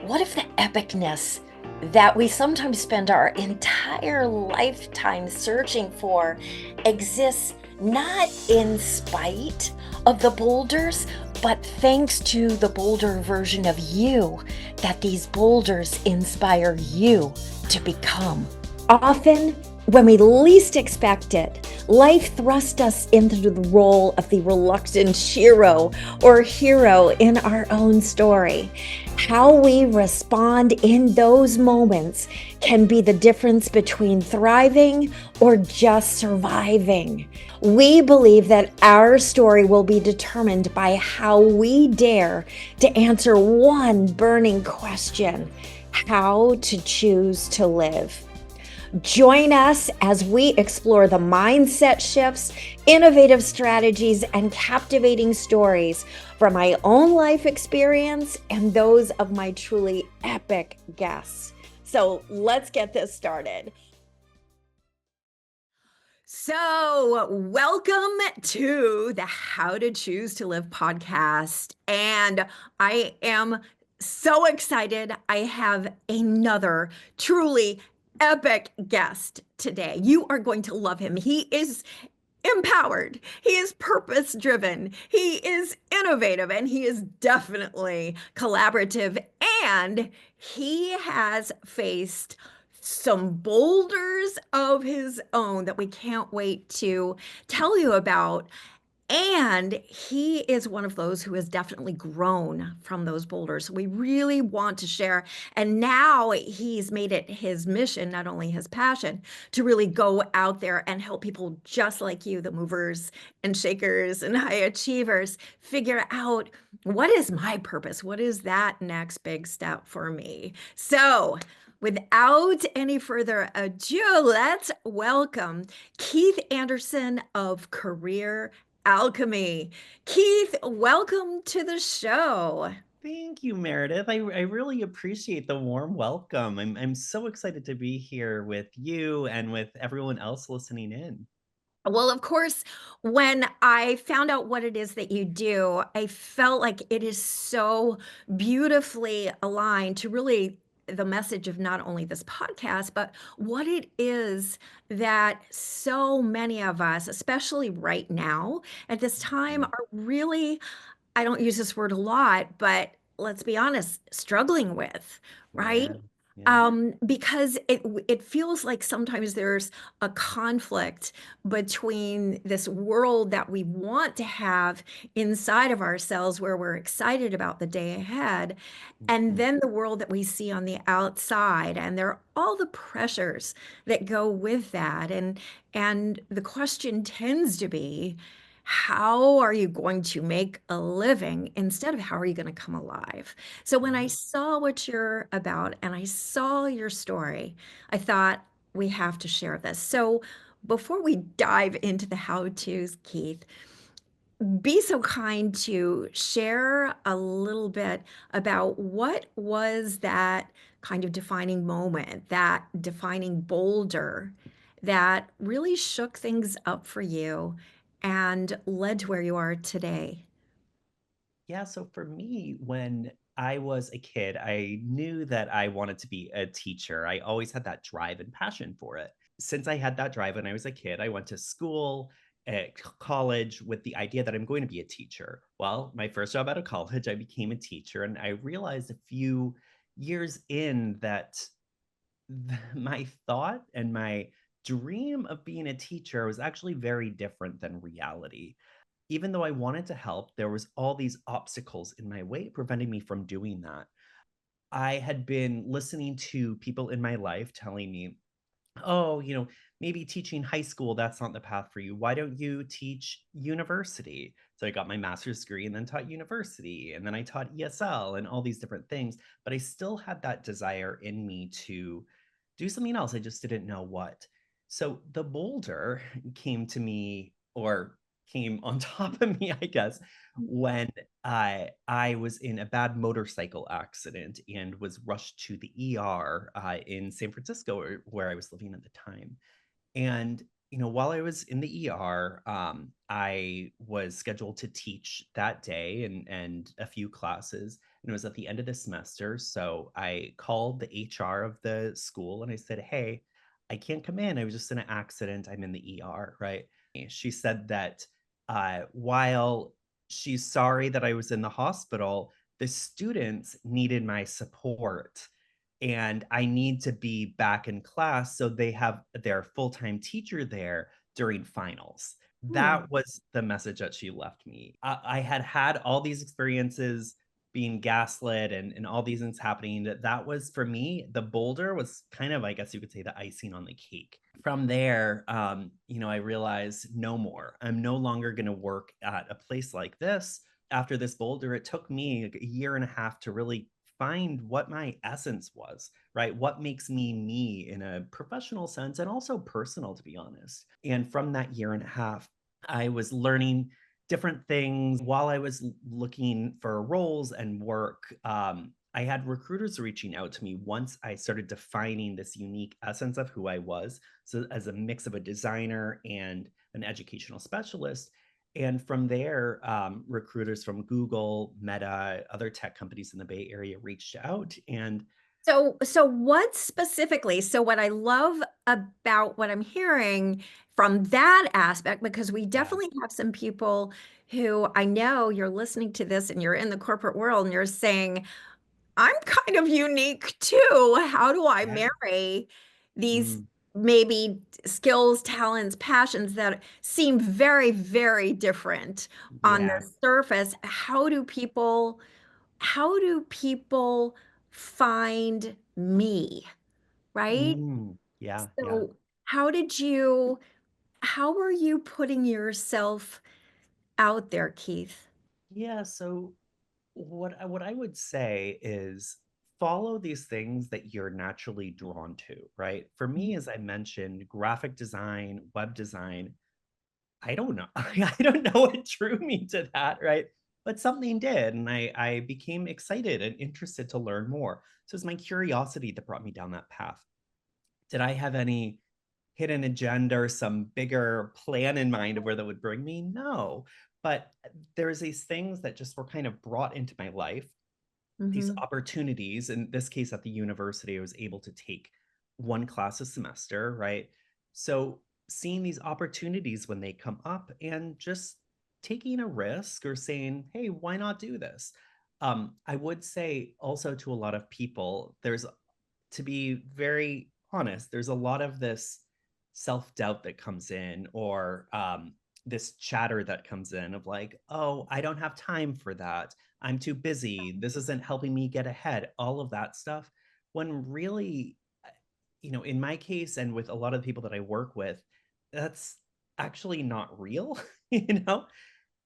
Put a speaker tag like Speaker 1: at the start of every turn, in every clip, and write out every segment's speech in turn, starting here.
Speaker 1: What if the epicness that we sometimes spend our entire lifetime searching for exists not in spite of the boulders, but thanks to the boulder version of you, that these boulders inspire you to become? Often, when we least expect it, life thrusts us into the role of the reluctant hero or hero in our own story. How we respond in those moments can be the difference between thriving or just surviving. We believe that our story will be determined by how we dare to answer one burning question: how to choose to live. Join us as we explore the mindset shifts, innovative strategies, and captivating stories from my own life experience and those of my truly epic guests. So let's get this started. So, welcome to the How to Choose to Live podcast. And I am so excited. I have another truly epic guest today. You are going to love him. He is empowered, he is purpose driven, he is innovative, and he is definitely collaborative. And he has faced some boulders of his own that we can't wait to tell you about. And he is one of those who has definitely grown from those boulders. We really want to share. And now he's made it his mission, not only his passion, to really go out there and help people just like you, the movers and shakers and high achievers, figure out, what is my purpose? What is that next big step for me? So, without any further ado, let's welcome Keith Anderson of Career Alchemy. Keith, welcome to the show.
Speaker 2: Thank you, Meredith. I really appreciate the warm welcome. I'm so excited to be here with you and with everyone else listening in.
Speaker 1: Well, of course, when I found out what it is that you do, I felt like it is so beautifully aligned to really the message of not only this podcast, but what it is that so many of us, especially right now at this time,
Speaker 2: Mhm.
Speaker 1: are really, I don't use this word a lot, but let's be honest, struggling with, right?
Speaker 2: Yeah, yeah.
Speaker 1: Because it feels like sometimes there's a conflict between this world that we want to have inside of ourselves, where we're excited about the day ahead, and
Speaker 2: Mhm.
Speaker 1: then the world that we see on the outside, and there are all the pressures that go with that. And the question tends to be, how are you going to make a living instead of how are you going to come alive? So when I
Speaker 2: Yeah.
Speaker 1: saw what you're about and I saw your story, I thought we have to share this. So before we dive into the how-tos, Keith, be so kind to share a little bit about what was that kind of defining moment, that defining boulder that really shook things up for you and led to where you are today.
Speaker 2: Yeah, so for me, when I was a kid, I knew that I wanted to be a teacher. I always had that drive and passion for it. Since I had that drive when I was a kid, I went to school at college with the idea that I'm going to be a teacher. Well, my first job out of college, I became a teacher, and I realized a few years in that my thought and my dream of being a teacher was actually very different than reality. Even though I wanted to help, there was all these obstacles in my way preventing me from doing that. I had been listening to people in my life telling me, "Oh, maybe teaching high school, that's not the path for you. Why don't you teach university?" So I got my master's degree and then taught university, and then I taught ESL and all these different things, but I still had that desire in me to do something else. I just didn't know what. So the boulder came to me, or came on top of me, I guess, when I was in a bad motorcycle accident and was rushed to the ER in San Francisco, where I was living at the time. And while I was in the ER, I was scheduled to teach that day and a few classes. and it was at the end of the semester. So I called the HR of the school and I said, "Hey, I can't come in. I was just in an accident. I'm in the ER," right? She said that while she's sorry that I was in the hospital, the students needed my support and I need to be back in class so they have their full-time teacher there during finals.
Speaker 1: Hmm.
Speaker 2: That was the message that she left me. I had had all these experiences being gaslit and all these things happening. That was for me, the boulder was kind of, I guess you could say, the icing on the cake. From there, I realized no more. I'm no longer going to work at a place like this. After this boulder, it took me a year and a half to really find what my essence was, right? What makes me in a professional sense and also personal, to be honest. And from that year and a half, I was learning different things while I was looking for roles and work. I had recruiters reaching out to me once I started defining this unique essence of who I was. So, as a mix of a designer and an educational specialist. And from there, recruiters from Google, Meta, other tech companies in the Bay Area reached out. And
Speaker 1: So what specifically? So what I love about what I'm hearing from that aspect, because we
Speaker 2: yeah,
Speaker 1: definitely have some people who I know you're listening to this and you're in the corporate world and you're saying, I'm kind of unique too. How do I
Speaker 2: yeah,
Speaker 1: marry these
Speaker 2: mm,
Speaker 1: maybe skills, talents, passions that seem very, very different on
Speaker 2: yeah,
Speaker 1: the surface? How do people find me, right?
Speaker 2: yeah, yeah.
Speaker 1: So how are you putting yourself out there, Keith?
Speaker 2: Yeah, so what I would say is follow these things that you're naturally drawn to, right? For me, as I mentioned, graphic design, web design, I don't know. I don't know what drew me to that, right? But something did, and I became excited and interested to learn more. So it's my curiosity that brought me down that path. Did I have any hidden agenda or some bigger plan in mind of where that would bring me? No. But there's these things that just were kind of brought into my life, these
Speaker 1: Mm-hmm.
Speaker 2: opportunities. In this case, at the university, I was able to take one class a semester, right? So seeing these opportunities when they come up and just taking a risk or saying, hey, why not do this? I would say also to a lot of people, to be very honest, there's a lot of this self doubt that comes in, or this chatter that comes in of like, oh, I don't have time for that. I'm too busy. This isn't helping me get ahead, all of that stuff. When really, in my case and with a lot of the people that I work with, that's actually not real, you know?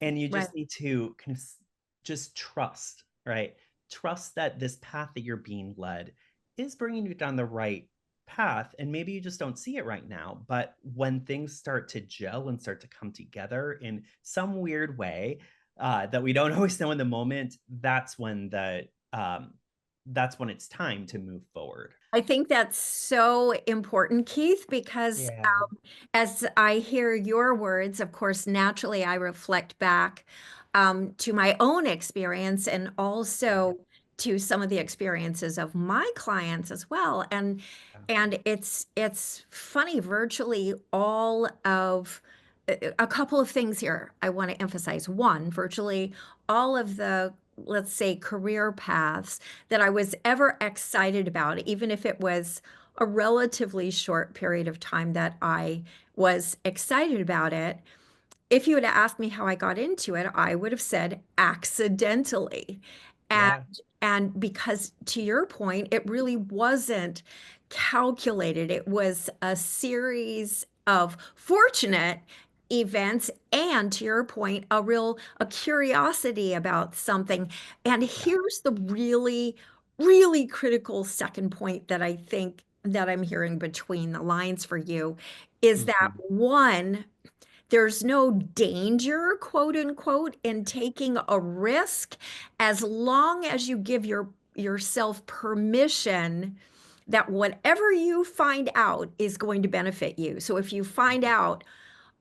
Speaker 2: And you
Speaker 1: Right.
Speaker 2: just need to kind of just trust, right? Trust that this path that you're being led is bringing you down the right path. And maybe you just don't see it right now. But when things start to gel and start to come together in some weird way that we don't always know in the moment, that's when it's time to move forward.
Speaker 1: I think that's so important, Keith, because
Speaker 2: Yeah.
Speaker 1: as I hear your words, of course, naturally I reflect back to my own experience and
Speaker 2: Yeah.
Speaker 1: also to some of the experiences of my clients as well. And
Speaker 2: Yeah.
Speaker 1: and it's funny, virtually all of a couple of things here I want to emphasize. One, virtually all of the, let's say, career paths that I was ever excited about, even if it was a relatively short period of time that I was excited about it. If you had asked me how I got into it, I would have said accidentally. And
Speaker 2: Yeah.
Speaker 1: and because to your point, it really wasn't calculated. It was a series of fortunate events and to your point, a curiosity about something. And
Speaker 2: Yeah.
Speaker 1: here's the really, really critical second point that I think that I'm hearing between the lines for you is that
Speaker 2: Mhm.
Speaker 1: one, there's no danger, quote unquote, in taking a risk as long as you give yourself permission that whatever you find out is going to benefit you. So if you find out,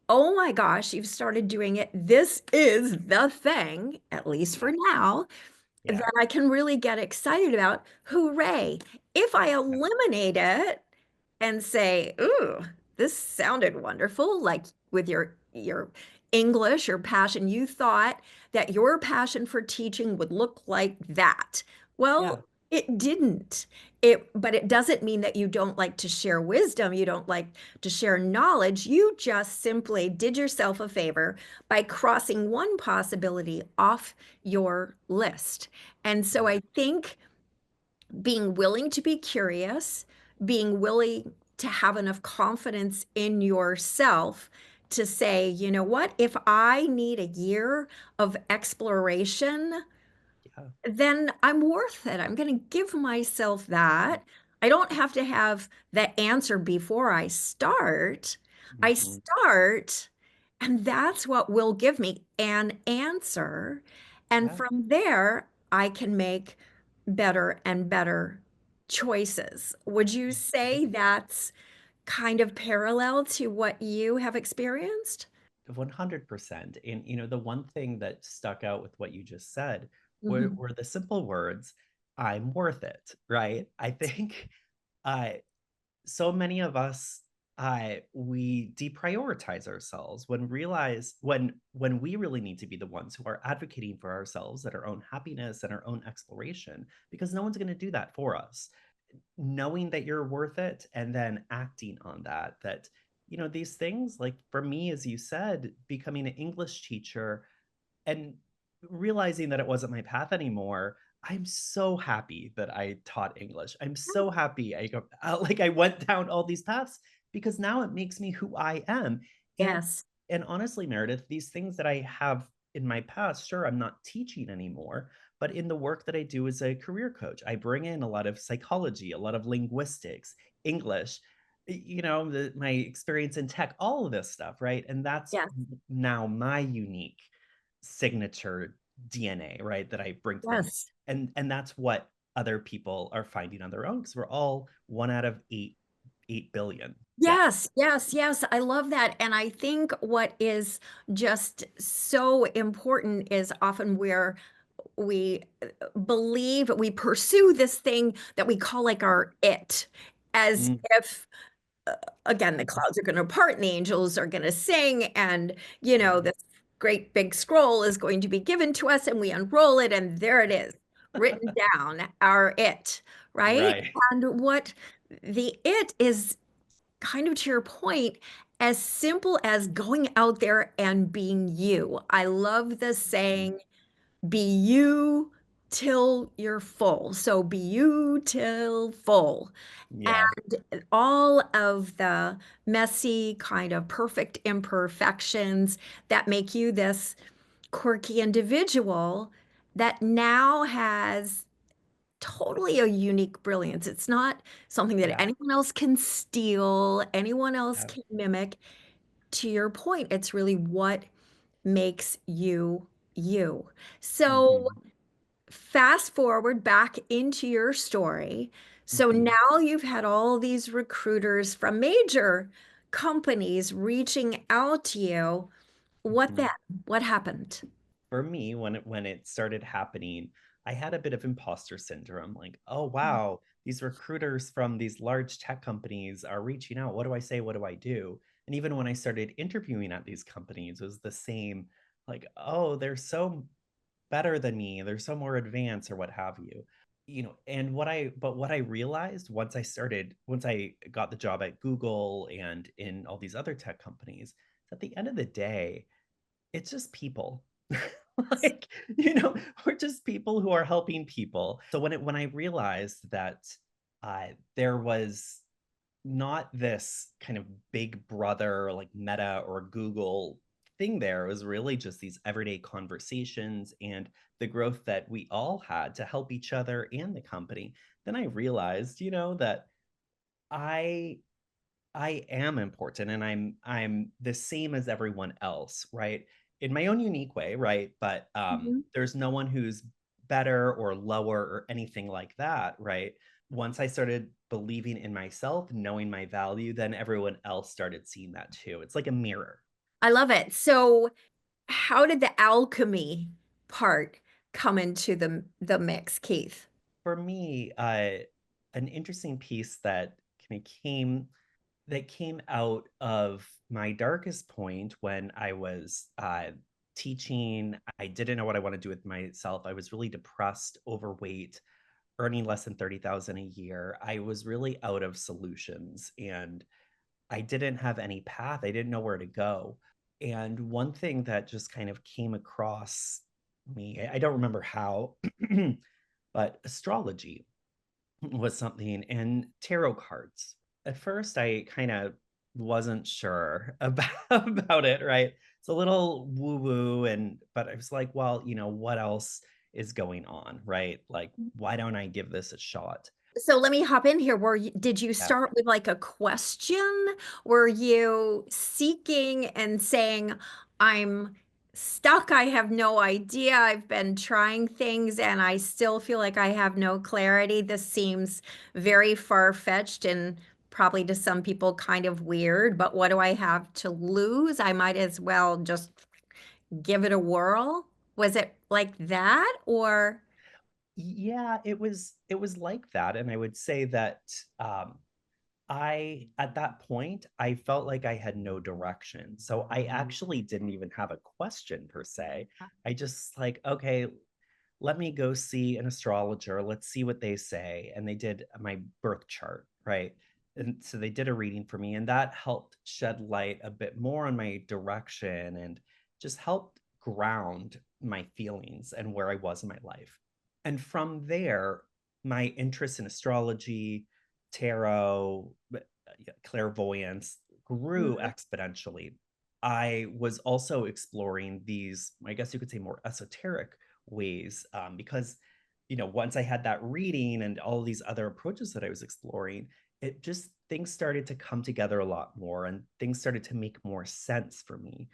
Speaker 1: oh my gosh, you've started doing it, this is the thing, at least for
Speaker 2: Yeah.
Speaker 1: now, that
Speaker 2: Yeah.
Speaker 1: I can really get excited about. Hooray. If I
Speaker 2: Yeah.
Speaker 1: eliminate it and say, "Ooh, this sounded wonderful," like with your English, your passion, you thought that your passion for teaching would look like that.
Speaker 2: Yeah.
Speaker 1: Well, it didn't. But it doesn't mean that you don't like to share wisdom, you don't like to share knowledge. You just simply did yourself a favor by crossing one possibility off your list. And so
Speaker 2: Yeah.
Speaker 1: I think being willing to be curious, being willing to have enough confidence in yourself to say, you know what, if I need a year of exploration,
Speaker 2: Yeah.
Speaker 1: then I'm worth it. I'm going to give myself that. I don't have to have the answer before I start. I
Speaker 2: Mhm.
Speaker 1: start, and that's what will give me an answer. And
Speaker 2: Yeah.
Speaker 1: from there, I can make better and better choices. Would you
Speaker 2: Mhm.
Speaker 1: say that's kind of parallel to what you have experienced?
Speaker 2: 100%. And the one thing that stuck out with what you just said
Speaker 1: Mhm.
Speaker 2: were the simple words, "I'm worth it," right? I think uh, so many of us we deprioritize ourselves when we really need to be the ones who are advocating for ourselves and our own happiness and our own exploration, because no one's going to do that for us. Knowing that you're worth it and then acting on that these things, like for me, as you said, becoming an English teacher and realizing that it wasn't my path anymore. I'm so happy that I taught English. I'm so happy I went down all these paths, because now it makes me who I am. And
Speaker 1: Yes.
Speaker 2: and honestly, Meredith, these things that I have in my past, sure, I'm not teaching anymore, but in the work that I do as a career coach, I bring in a lot of psychology, a lot of linguistics, English, my experience in tech, all of this stuff, right? And that's
Speaker 1: Yes.
Speaker 2: now my unique signature DNA, right? That I bring to them.
Speaker 1: Yes.
Speaker 2: And that's what other people are finding on their own, because we're all one out of 8 billion. Yeah.
Speaker 1: Yes, yes, yes. I love that. And I think what is just so important is often where we believe we pursue this thing that we call like our it, as
Speaker 2: Mm,
Speaker 1: if, again, the clouds are going to part and the angels are going to sing, and,
Speaker 2: yeah.
Speaker 1: this great big scroll is going to be given to us, and we unroll it, and there it is, written down, our it, right?
Speaker 2: Right.
Speaker 1: And what the it is, kind of to your point, as simple as going out there and being you. I love the
Speaker 2: Mm,
Speaker 1: saying, be you till you're full. So be you till full.
Speaker 2: yeah.
Speaker 1: And all of the messy, kind of perfect imperfections that make you this quirky individual that now has totally a unique brilliance. It's not something that
Speaker 2: Yeah.
Speaker 1: anyone else can steal, anyone else
Speaker 2: Yeah.
Speaker 1: can mimic. To your point, it's really what makes you you. So
Speaker 2: Hmm.
Speaker 1: fast forward back into your story. So
Speaker 2: Hmm.
Speaker 1: now you've had all these recruiters from major companies reaching out to you. What
Speaker 2: Hmm.
Speaker 1: then? What happened?
Speaker 2: For me, when it started happening, I had a bit of imposter syndrome. Like, oh wow, these recruiters from these large tech companies are reaching out. What do I say? What do I do? And even when I started interviewing at these companies, it was the same. Like, oh, they're so better than me. They're so more advanced, or what have you. And what I realized once I got the job at Google and in all these other tech companies, at the end of the day, it's just people. Like, we're just people who are helping people. So when I realized that there was not this kind of big brother like Meta or Google thing, there it was really just these everyday conversations and the growth that we all had to help each other and the company. Then I realized, that I I am important, and I'm the same as everyone else, right? In my own unique way, right? But
Speaker 1: Mhm.
Speaker 2: there's no one who's better or lower or anything like that, right? Once I started believing in myself, knowing my value, then everyone else started seeing that too. It's like a mirror.
Speaker 1: I love it. So how did the alchemy part come into the mix, Keith?
Speaker 2: For me, an interesting piece that kind of came out of my darkest point when I was teaching. I didn't know what I want to do with myself. I was really depressed, overweight, earning less than 30,000 a year. I was really out of solutions and I didn't have any path. I didn't know where to go. And one thing that just kind of came across me, I don't remember how, but astrology was something and tarot cards. At first, I kind of wasn't sure about it, right? It's a little woo-woo, and but I was like, well, what else is going on, right? Like, why don't I give this a shot?
Speaker 1: So let me hop in here. Did you
Speaker 2: Yeah.
Speaker 1: start with like a question? Were you seeking and saying, I'm stuck, I have no idea, I've been trying things and I still feel like I have no clarity. This seems very far-fetched and probably to some people kind of weird, but what do I have to lose? I might as well just give it a whirl. Was it like that or?
Speaker 2: Yeah, it was like that. And I would say that I at that point I felt like I had no direction. So I actually didn't even have a question per se. I just like, okay, let me go see an astrologer. Let's see what they say. And they did my birth chart, right? And so they did a reading for me, and that helped shed light a bit more on my direction and just helped ground my feelings and where I was in my life. And from there, my interest in astrology, tarot, clairvoyance grew
Speaker 1: Mhm.
Speaker 2: exponentially. I was also exploring these, I guess you could say, more esoteric ways because once I had that reading and all these other approaches that I was exploring, it just things started to come together a lot more and things started to make more sense for me.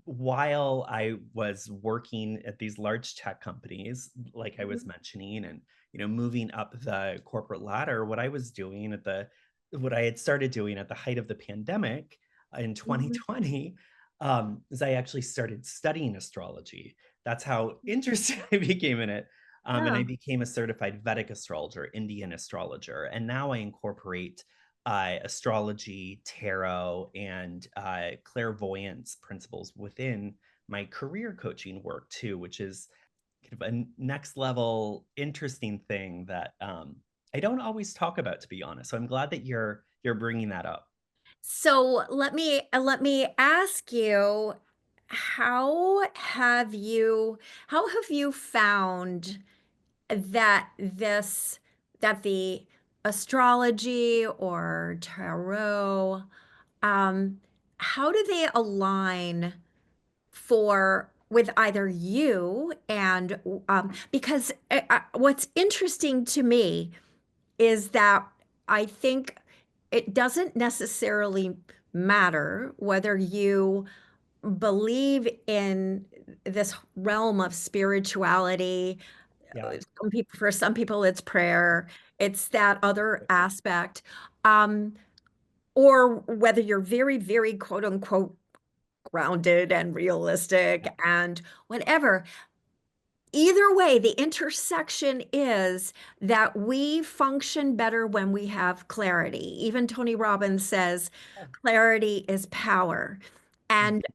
Speaker 2: While I was working at these large tech companies, like I was mentioning, and moving up the corporate ladder, what I had started doing at the height of the pandemic in
Speaker 1: Mhm.
Speaker 2: 2020, is I actually started studying astrology. That's how interested I became in it. And I
Speaker 1: Yeah.
Speaker 2: became a certified Vedic astrologer, Indian astrologer. And now I incorporate astrology, tarot, and clairvoyance principles within my career coaching work too, which is kind of a next level interesting thing that I don't always talk about, to be honest. So I'm glad that you're bringing that up.
Speaker 1: So let me ask you, how have you how have you found that the astrology or tarot, um, how do they align for with either you and because what's interesting to me is that I think it doesn't necessarily matter whether you believe in this realm of spirituality.
Speaker 2: Yeah.
Speaker 1: For some people, it's prayer, it's that other aspect, um, or whether you're very, very quote unquote grounded and realistic
Speaker 2: Yeah.
Speaker 1: and whatever. Either way, the intersection is that we function better when we have clarity. Even Tony Robbins says clarity is power.
Speaker 2: Mm.
Speaker 1: And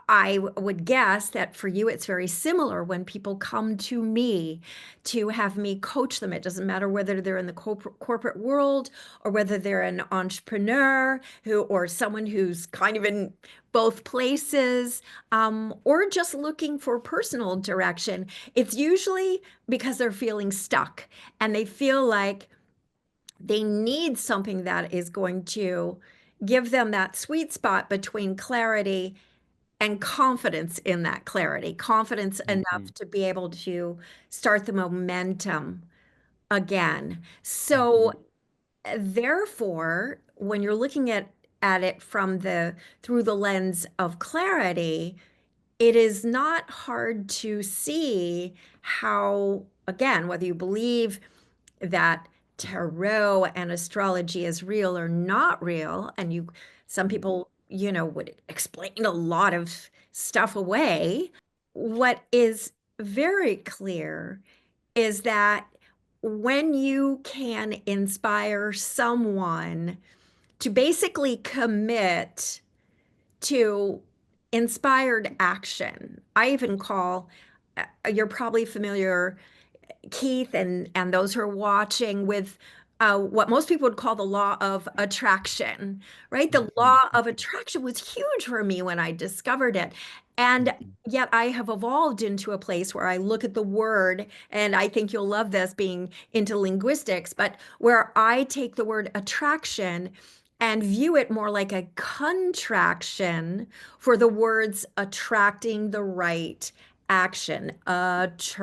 Speaker 1: I would guess that for you, it's very similar when people come to me to have me coach them. It doesn't matter whether they're in the corporate world or whether they're an entrepreneur or someone who's kind of in both places, or just looking for personal direction. It's usually because they're feeling stuck and they feel like they need something that is going to give them that sweet spot between clarity and confidence in that clarity, confidence enough
Speaker 2: Mhm.
Speaker 1: to be able to start the momentum again. So,
Speaker 2: Mhm.
Speaker 1: therefore, when you're looking at it from the through the lens of clarity, it is not hard to see how, again, whether you believe that tarot and astrology is real or not real, and some
Speaker 2: Mhm.
Speaker 1: people, would explain a lot of stuff away. What is very clear is that when you can inspire someone to basically commit to inspired action, I even call, you're probably familiar, Keith, and those who are watching, with what most people would call the law of attraction, right? The law
Speaker 2: Mhm,
Speaker 1: of attraction was huge for me when I discovered it. And
Speaker 2: mhm,
Speaker 1: yet I have evolved into a place where I look at the word, and I think you'll love this being into linguistics, but where I take the word attraction and view it more like a contraction for the words attracting the right action,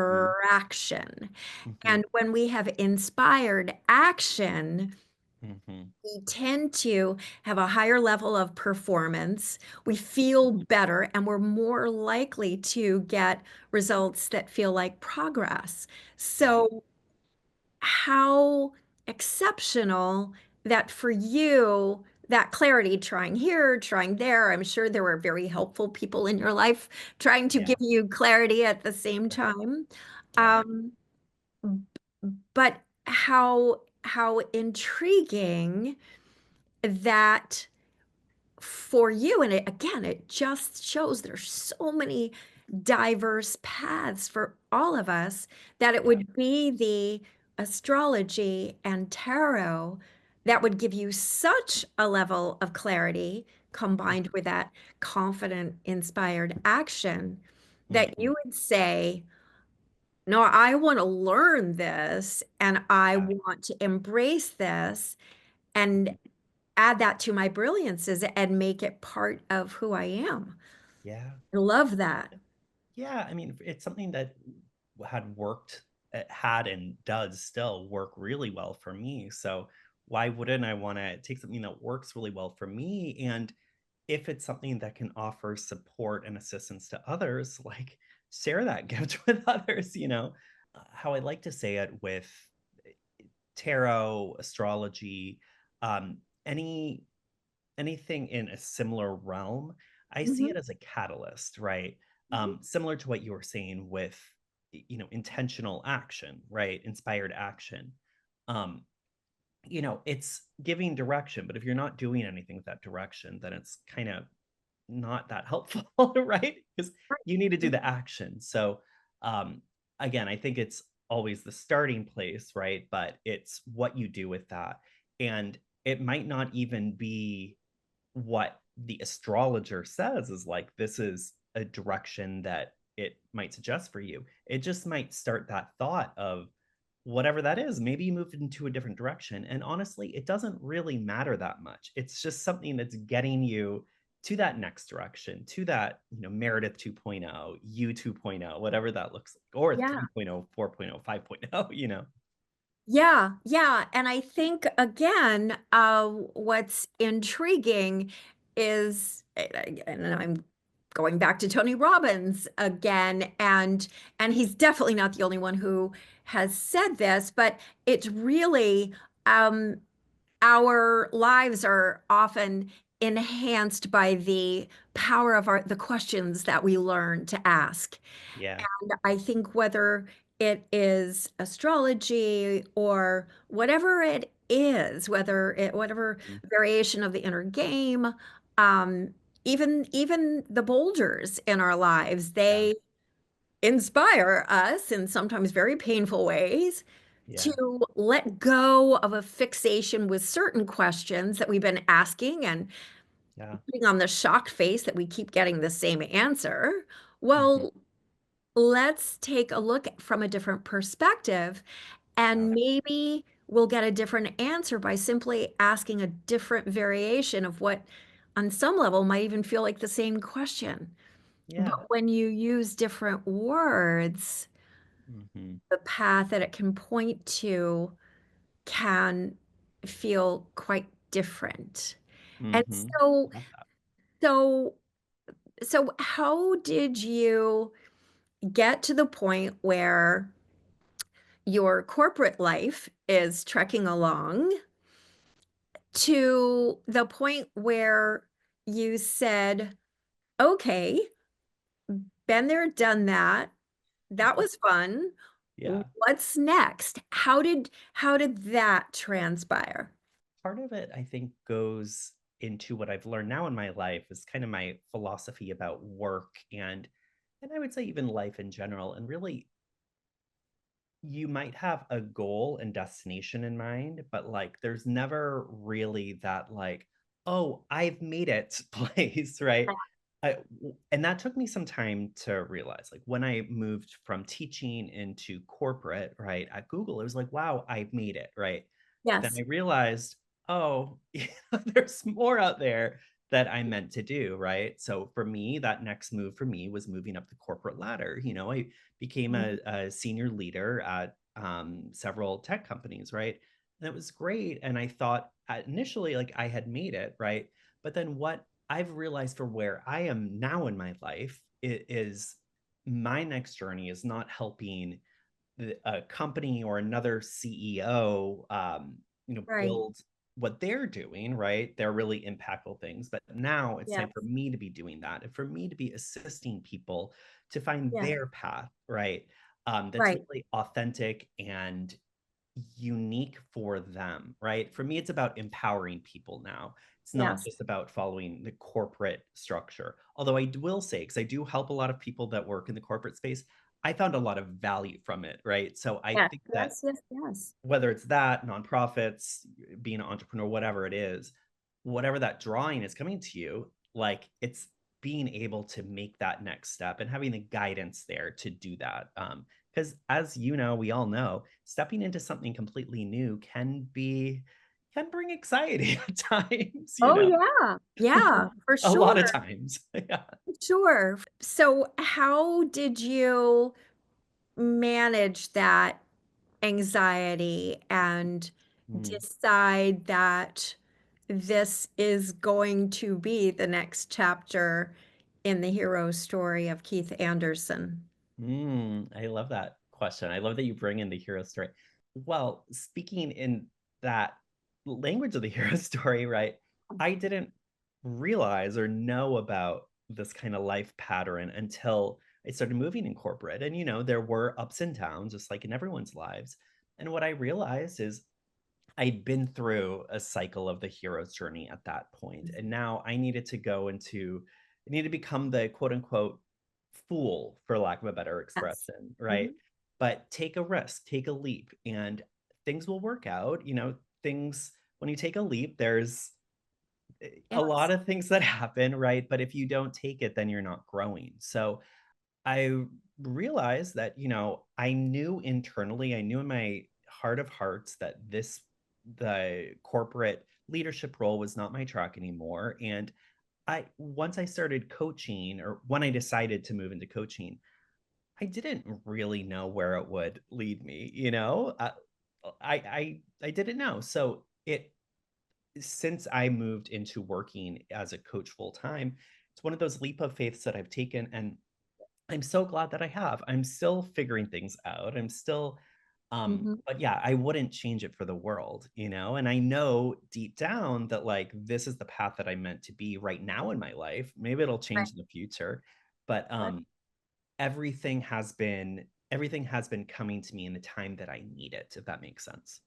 Speaker 2: mhm,
Speaker 1: attraction.
Speaker 2: mhm,
Speaker 1: And when we have inspired action,
Speaker 2: mhm,
Speaker 1: we tend to have a higher level of performance. We feel better, and we're more likely to get results that feel like progress.
Speaker 2: yeah,
Speaker 1: So, how exceptional that for you, that clarity, trying here, trying there. I'm sure there were very helpful people in your life trying to
Speaker 2: yeah,
Speaker 1: give you clarity at the same
Speaker 2: right,
Speaker 1: time.
Speaker 2: right,
Speaker 1: Um, but how intriguing that for you. And it, again, it just shows there's so many diverse paths for all of us, that it
Speaker 2: yeah,
Speaker 1: would be the astrology and tarot that would give you such a level of clarity combined with that confident, inspired action, that
Speaker 2: mhm,
Speaker 1: you would say, no, I want to learn this and I
Speaker 2: yeah,
Speaker 1: want to embrace this and
Speaker 2: mhm,
Speaker 1: add that to my brilliances and make it part of who I am.
Speaker 2: yeah.
Speaker 1: I love that.
Speaker 2: Yeah, I mean, it's something that had worked, had and does still work really well for me. So why wouldn't I want to take something that works really well for me? And if it's something that can offer support and assistance to others, like share that gift with others, you know? How I like to say it with tarot, astrology, um, any anything in a similar realm, I see
Speaker 1: Mhm.
Speaker 2: it as a catalyst, right?
Speaker 1: Mhm.
Speaker 2: Similar to what you were saying with, intentional action, right? Inspired action. Um, it's giving direction, but if you're not doing anything with that direction, then it's kind of not that helpful, right? Because you need to do the action. So, um, again, I think it's always the starting place, right? But it's what you do with that. And it might not even be what the astrologer says is like this is a direction that it might suggest for you. It just might start that thought of whatever that is. Maybe you moved into a different direction. And honestly, it doesn't really matter that much. It's just something that's getting you to that next direction, to that, Meredith 2.0, you 2.0, whatever that looks like, or
Speaker 1: Yeah.
Speaker 2: 3.0, 4.0, 5.0.
Speaker 1: Yeah, yeah. And I think again, what's intriguing is, and I'm going back to Tony Robbins again, and he's definitely not the only one who has said this, but it's really um, our lives are often enhanced by the power of the questions that we learn to ask.
Speaker 2: Yeah.
Speaker 1: I think whether it is astrology or whatever it is, whatever
Speaker 2: Mm,
Speaker 1: variation of the inner game, um, even the boulders in our lives,
Speaker 2: yeah.
Speaker 1: they inspire us in sometimes very painful ways to
Speaker 2: Yeah.
Speaker 1: let go of a fixation with certain questions that we've been asking and
Speaker 2: Yeah.
Speaker 1: putting on the shocked face that we keep getting the same answer.
Speaker 2: Hmm.
Speaker 1: Well, let's take a look from a different perspective,
Speaker 2: Yeah.
Speaker 1: and maybe we'll get a different answer by simply asking a different variation of what, on some level, might even feel like the same question. But
Speaker 2: Yeah.
Speaker 1: when you use different words,
Speaker 2: Hmm.
Speaker 1: the path that it can point to can feel quite different. And
Speaker 2: Hmm.
Speaker 1: so, so how did you get to the point where your corporate life is trekking along to the point where you said, okay, been there, done that. that was fun.
Speaker 2: Yeah.
Speaker 1: What's next? How did that transpire?
Speaker 2: Part of it, I think, goes into what I've learned now in my life is kind of my philosophy about work and I would say even life in general. And really, you might have a goal and destination in mind, but like there's never really that like, oh, I've made it place, right? And that took me some time to realize. Like when I moved from teaching into corporate, right, at Google, it was like, wow, I've made it, right? Then
Speaker 1: Yes.
Speaker 2: I realized, oh, there's more out there that I'm meant to do, right? So for me, that next move for me was moving up the corporate ladder. I became
Speaker 1: Mhm.
Speaker 2: a senior leader at several tech companies, right? And it was great. And I thought initially, like I had made it, right? But then what I've realized for where I am now in my life is my next journey is not helping a company or another CEO,
Speaker 1: Right.
Speaker 2: build what they're doing, right? They're really impactful things. But now it's time for
Speaker 1: Yes.
Speaker 2: me to be doing that and for me to be assisting people to find
Speaker 1: Yes.
Speaker 2: their path, right? That's
Speaker 1: Right.
Speaker 2: really authentic and unique for them, right? For me, it's about empowering people now. It's not
Speaker 1: Yes.
Speaker 2: just about following the corporate structure. Although will say, because I do help a lot of people that work in the corporate space, I found a lot of value from it, right? So I
Speaker 1: Yes.
Speaker 2: think that
Speaker 1: Yes. Yes. Yes.
Speaker 2: whether it's that, nonprofits, being an entrepreneur, whatever it is, whatever that drawing is coming to you, like it's being able to make that next step and having the guidance there to do that. Because as you know, we all know, stepping into something completely new can bring anxiety at times,
Speaker 1: Oh yeah. Yeah, for
Speaker 2: a lot
Speaker 1: sure.
Speaker 2: of times. Yeah.
Speaker 1: Sure. So how did you manage that anxiety and
Speaker 2: Mm.
Speaker 1: decide that this is going to be the next chapter in the hero story of Keith Anderson?
Speaker 2: I love that question. I love that you bring in the hero story. Well, speaking in that language of the hero story, right? I didn't realize or know about this kind of life pattern until I started moving in corporate. And, there were ups and downs, just like in everyone's lives. And what I realized is I'd been through a cycle of the hero's journey at that point, and now I need to become the quote unquote fool, for lack of a better
Speaker 1: Yes.
Speaker 2: expression, right?
Speaker 1: Mhm.
Speaker 2: But take a risk, take a leap, and things will work out. Things when you take a leap, there's a lot
Speaker 1: Yes.
Speaker 2: of things that happen, right? But if you don't take it, then you're not growing. So I realized that, I knew internally, I knew in my heart of hearts that the corporate leadership role was not my track anymore. And once I started coaching or when I decided to move into coaching, I didn't really know where it would lead me, I didn't know. So since I moved into working as a coach full time, it's one of those leap of faiths that I've taken and I'm so glad that I have. I'm still figuring things out. I'm still
Speaker 1: Mhm.
Speaker 2: but yeah, I wouldn't change it for the world, and I know deep down that like this is the path that I'm meant to be right now in my life. Maybe it'll
Speaker 1: Right.
Speaker 2: change in the future, but
Speaker 1: Right.
Speaker 2: everything has been coming to me in the time that I need it, if that makes sense.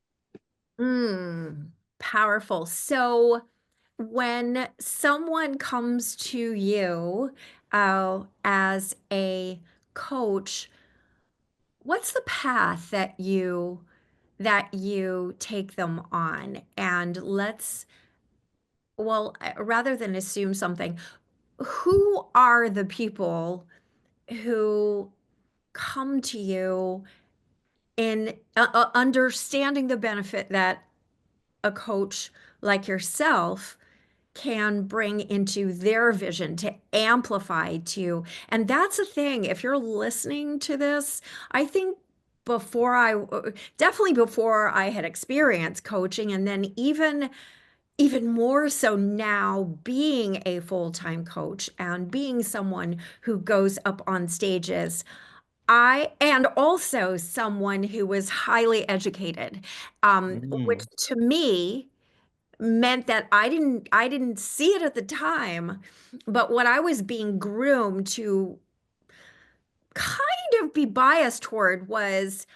Speaker 1: Powerful. So when someone comes to you as a coach, what's the path that you take them on? And rather than assume something, who are the people who come to you in understanding the benefit that a coach like yourself can bring into their vision to amplify to. And that's the thing. If you're listening to this, I think definitely before I had experienced coaching, and then even more so now being a full-time coach and being someone who goes up on stages, and also someone who was highly educated, which
Speaker 2: Mm,
Speaker 1: to me meant that I didn't see it at the time, but when I was being groomed to kind of be biased toward was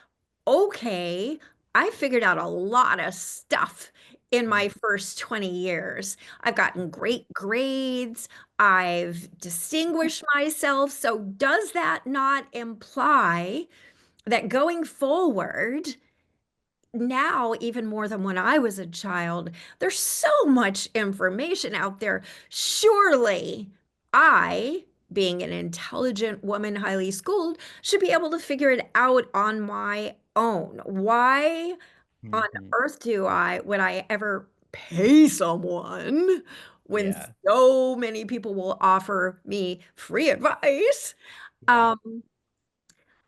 Speaker 1: okay, I figured out a lot of stuff in
Speaker 2: Mm,
Speaker 1: my first 20 years. I've gotten great grades. I've distinguished myself. So, does that not imply that going forward, now, even more than when I was a child, there's so much information out there. Surely I, being an intelligent woman, highly schooled, should be able to figure it out on my own. Why on
Speaker 2: mhm.
Speaker 1: earth would I ever pay someone when
Speaker 2: Yeah,
Speaker 1: so many people will offer me free advice?
Speaker 2: yeah.
Speaker 1: Um,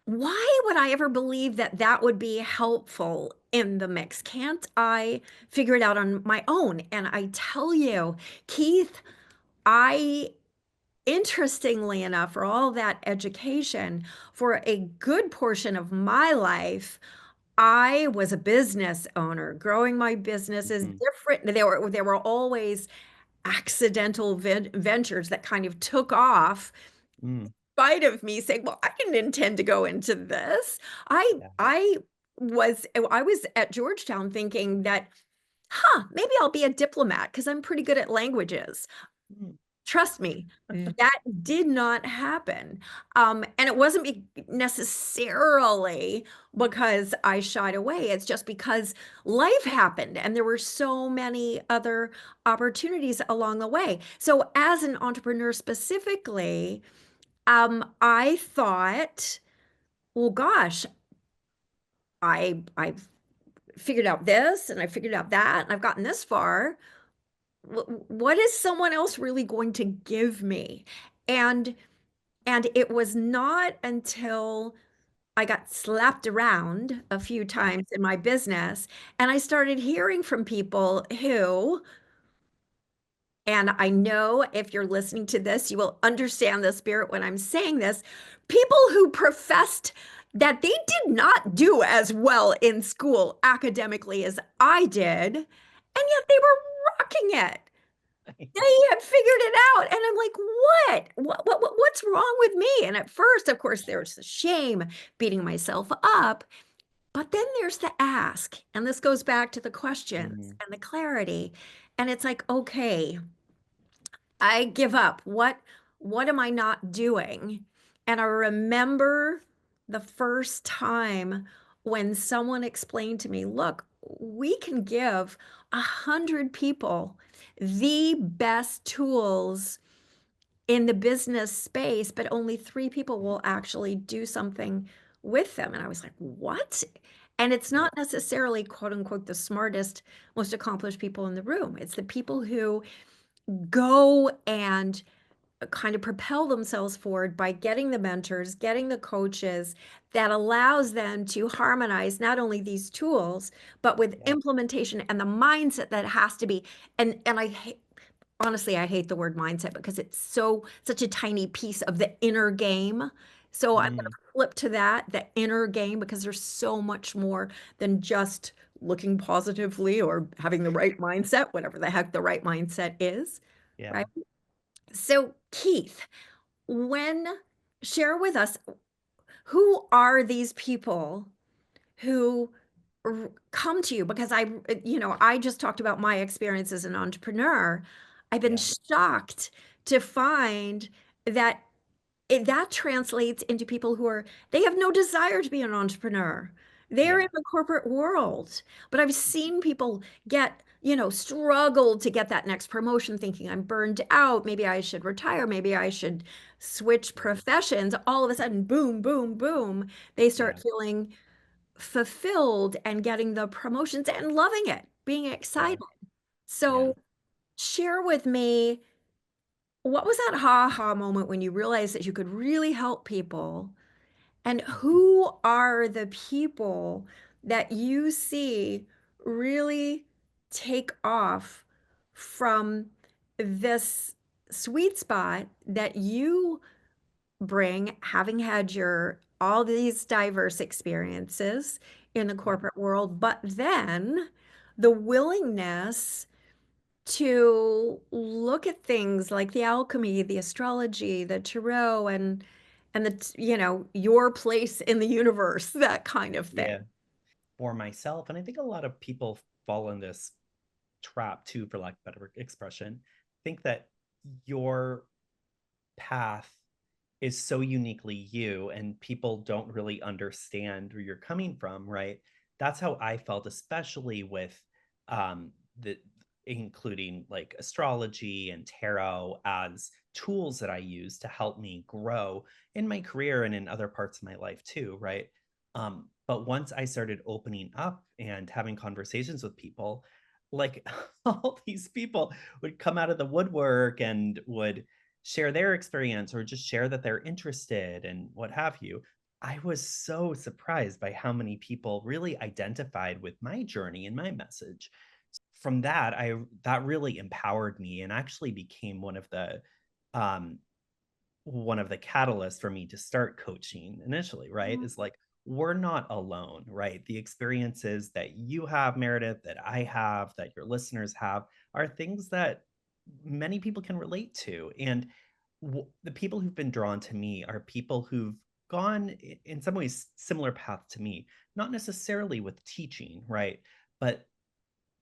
Speaker 1: why would I ever believe that that would be helpful in the mix? Can't I figure it out on my own? And I tell you, Keith, I, interestingly enough, for all that education, for a good portion of my life, I was a business owner. Growing my business is
Speaker 2: Mhm.
Speaker 1: different. There were always accidental ventures that kind of took off
Speaker 2: Mm,
Speaker 1: spite of me saying, "Well, I didn't intend to go into this." I
Speaker 2: yeah.
Speaker 1: I I was at Georgetown thinking that, maybe I'll be a diplomat because I'm pretty good at languages.
Speaker 2: Mm,
Speaker 1: Trust me, that did not happen. And it wasn't necessarily because I shied away. It's just because life happened and there were so many other opportunities along the way. So, as an entrepreneur specifically, I thought, well, gosh, I've figured out this and I figured out that and I've gotten this far. What is someone else really going to give me? And and it was not until I got slapped around a few
Speaker 2: Yeah,
Speaker 1: times in my business and I started hearing from people who, and I know if you're listening to this, you will understand the spirit when I'm saying this. People who professed that they did not do as well in school academically as I did, and yet they were rocking it. They had figured it out. And I'm like, what's wrong with me? And at first, of course, there's the shame, beating myself up. But then there's the ask. And this goes back to the questions
Speaker 2: mhm.
Speaker 1: and the clarity. And it's like, okay, I give up. What am I not doing? And I remember the first time when someone explained to me, look, we can give 100 people the best tools in the business space, but only 3 people will actually do something with them. And I was like, what? And it's
Speaker 2: Yeah,
Speaker 1: not necessarily, quote unquote, the smartest, most accomplished people in the room. It's the people who go and kind of propel themselves forward by getting the mentors, getting the coaches that allows them to harmonize not only these tools, but with
Speaker 2: yeah,
Speaker 1: implementation and the mindset that has to be. And honestly, I hate the word mindset because it's such a tiny piece of the inner game. So I'm going
Speaker 2: mm,
Speaker 1: to flip to that, the inner game, because there's so much more than just looking positively or having the right mindset, whatever the heck the right mindset is,
Speaker 2: yeah.
Speaker 1: right? So, Keith, when share with us, who are these people who come to you? Because I just talked about my experience as an entrepreneur. I've been
Speaker 2: Yeah,
Speaker 1: shocked to find that that translates into people who they have no desire to be an entrepreneur. They're in
Speaker 2: yeah,
Speaker 1: the corporate world. But I've seen people struggle to get that next promotion, thinking I'm burned out. Maybe I should retire. Maybe I should switch
Speaker 2: right.
Speaker 1: professions. All of a sudden, boom, boom, boom, they start
Speaker 2: Yeah,
Speaker 1: feeling fulfilled and getting the promotions and loving it, being
Speaker 2: yeah,
Speaker 1: excited.
Speaker 2: yeah.
Speaker 1: So share with me, what was that ha-ha moment when you realized that you could really help people? And
Speaker 2: Mhm.
Speaker 1: who are the people that you see really take off from this sweet spot that you bring, having had your all these diverse experiences in the
Speaker 2: Yeah,
Speaker 1: corporate world, but then the willingness to look at things like the alchemy, the astrology, the tarot, and and your place in the universe, that kind of thing.
Speaker 2: Yeah. For myself, and I think a lot of people fall in this trap too, for lack of better expression, think that your path is so uniquely you and people don't really understand where you're coming from, right? That's how I felt, especially with the including like astrology and tarot as tools that I use to help me grow in my career and in other parts of my life too, right? But once I started opening up and having conversations with people, like all these people would come out of the woodwork and would share their experience or just share that they're interested and what have you. I was so surprised by how many people really identified with my journey and my message. From that, I that really empowered me and actually became um one of the catalysts for me to start coaching initially, right? Is like, we're not alone, right? The experiences that you have, Meredith, that I have, that your listeners have, are things that many people can relate to. And the people who've been drawn to me are people who've gone in some ways similar path to me, not necessarily with teaching, right? But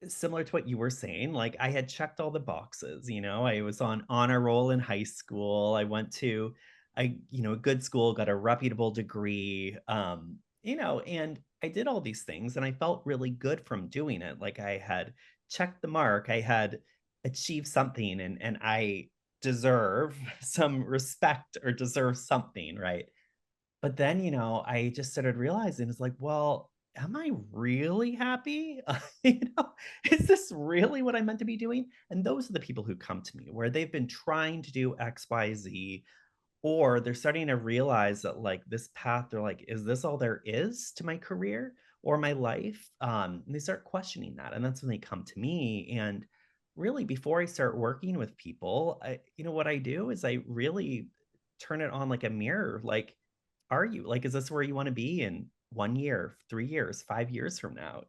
Speaker 2: similar to what you were saying, like I had checked all the boxes, I was on honor roll in high school. I went to a good school, got a reputable degree, and I did all these things and I felt really good from doing it. Like I had checked the mark, I had achieved something and I deserve some respect or deserve something, right? But then, I just started realizing it's like, well, am I really happy? you know, is this really what I'm meant to be doing? And those are the people who come to me where they've been trying to do X, Y, Z, or they're starting to realize that like this path, they're like, is this all there is to my career or my life? And they start questioning that. And that's when they come to me. And really, before I start working with people, what I do is I really turn it on like a mirror. Like, are you like, is this where you want to be in 1 year, 3 years, 5 years from now?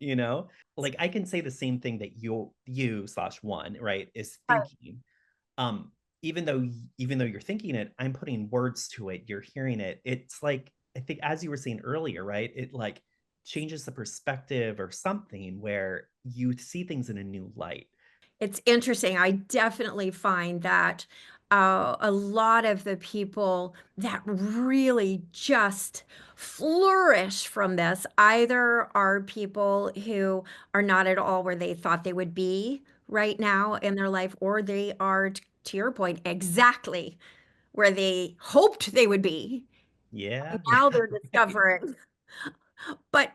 Speaker 2: Like I can say the same thing that you slash one, right, is thinking. um even though you're thinking it, I'm putting words to it, you're hearing it. It's like, I think, as you were saying earlier, right, it like changes the perspective or something where you see things in a new light.
Speaker 1: It's interesting. I definitely find that a lot of the people that really just flourish from this either are people who are not at all where they thought they would be right now in their life, or they are, to your point, exactly where they hoped they would be.
Speaker 2: Yeah.
Speaker 1: Now
Speaker 2: Yeah.
Speaker 1: they're discovering. But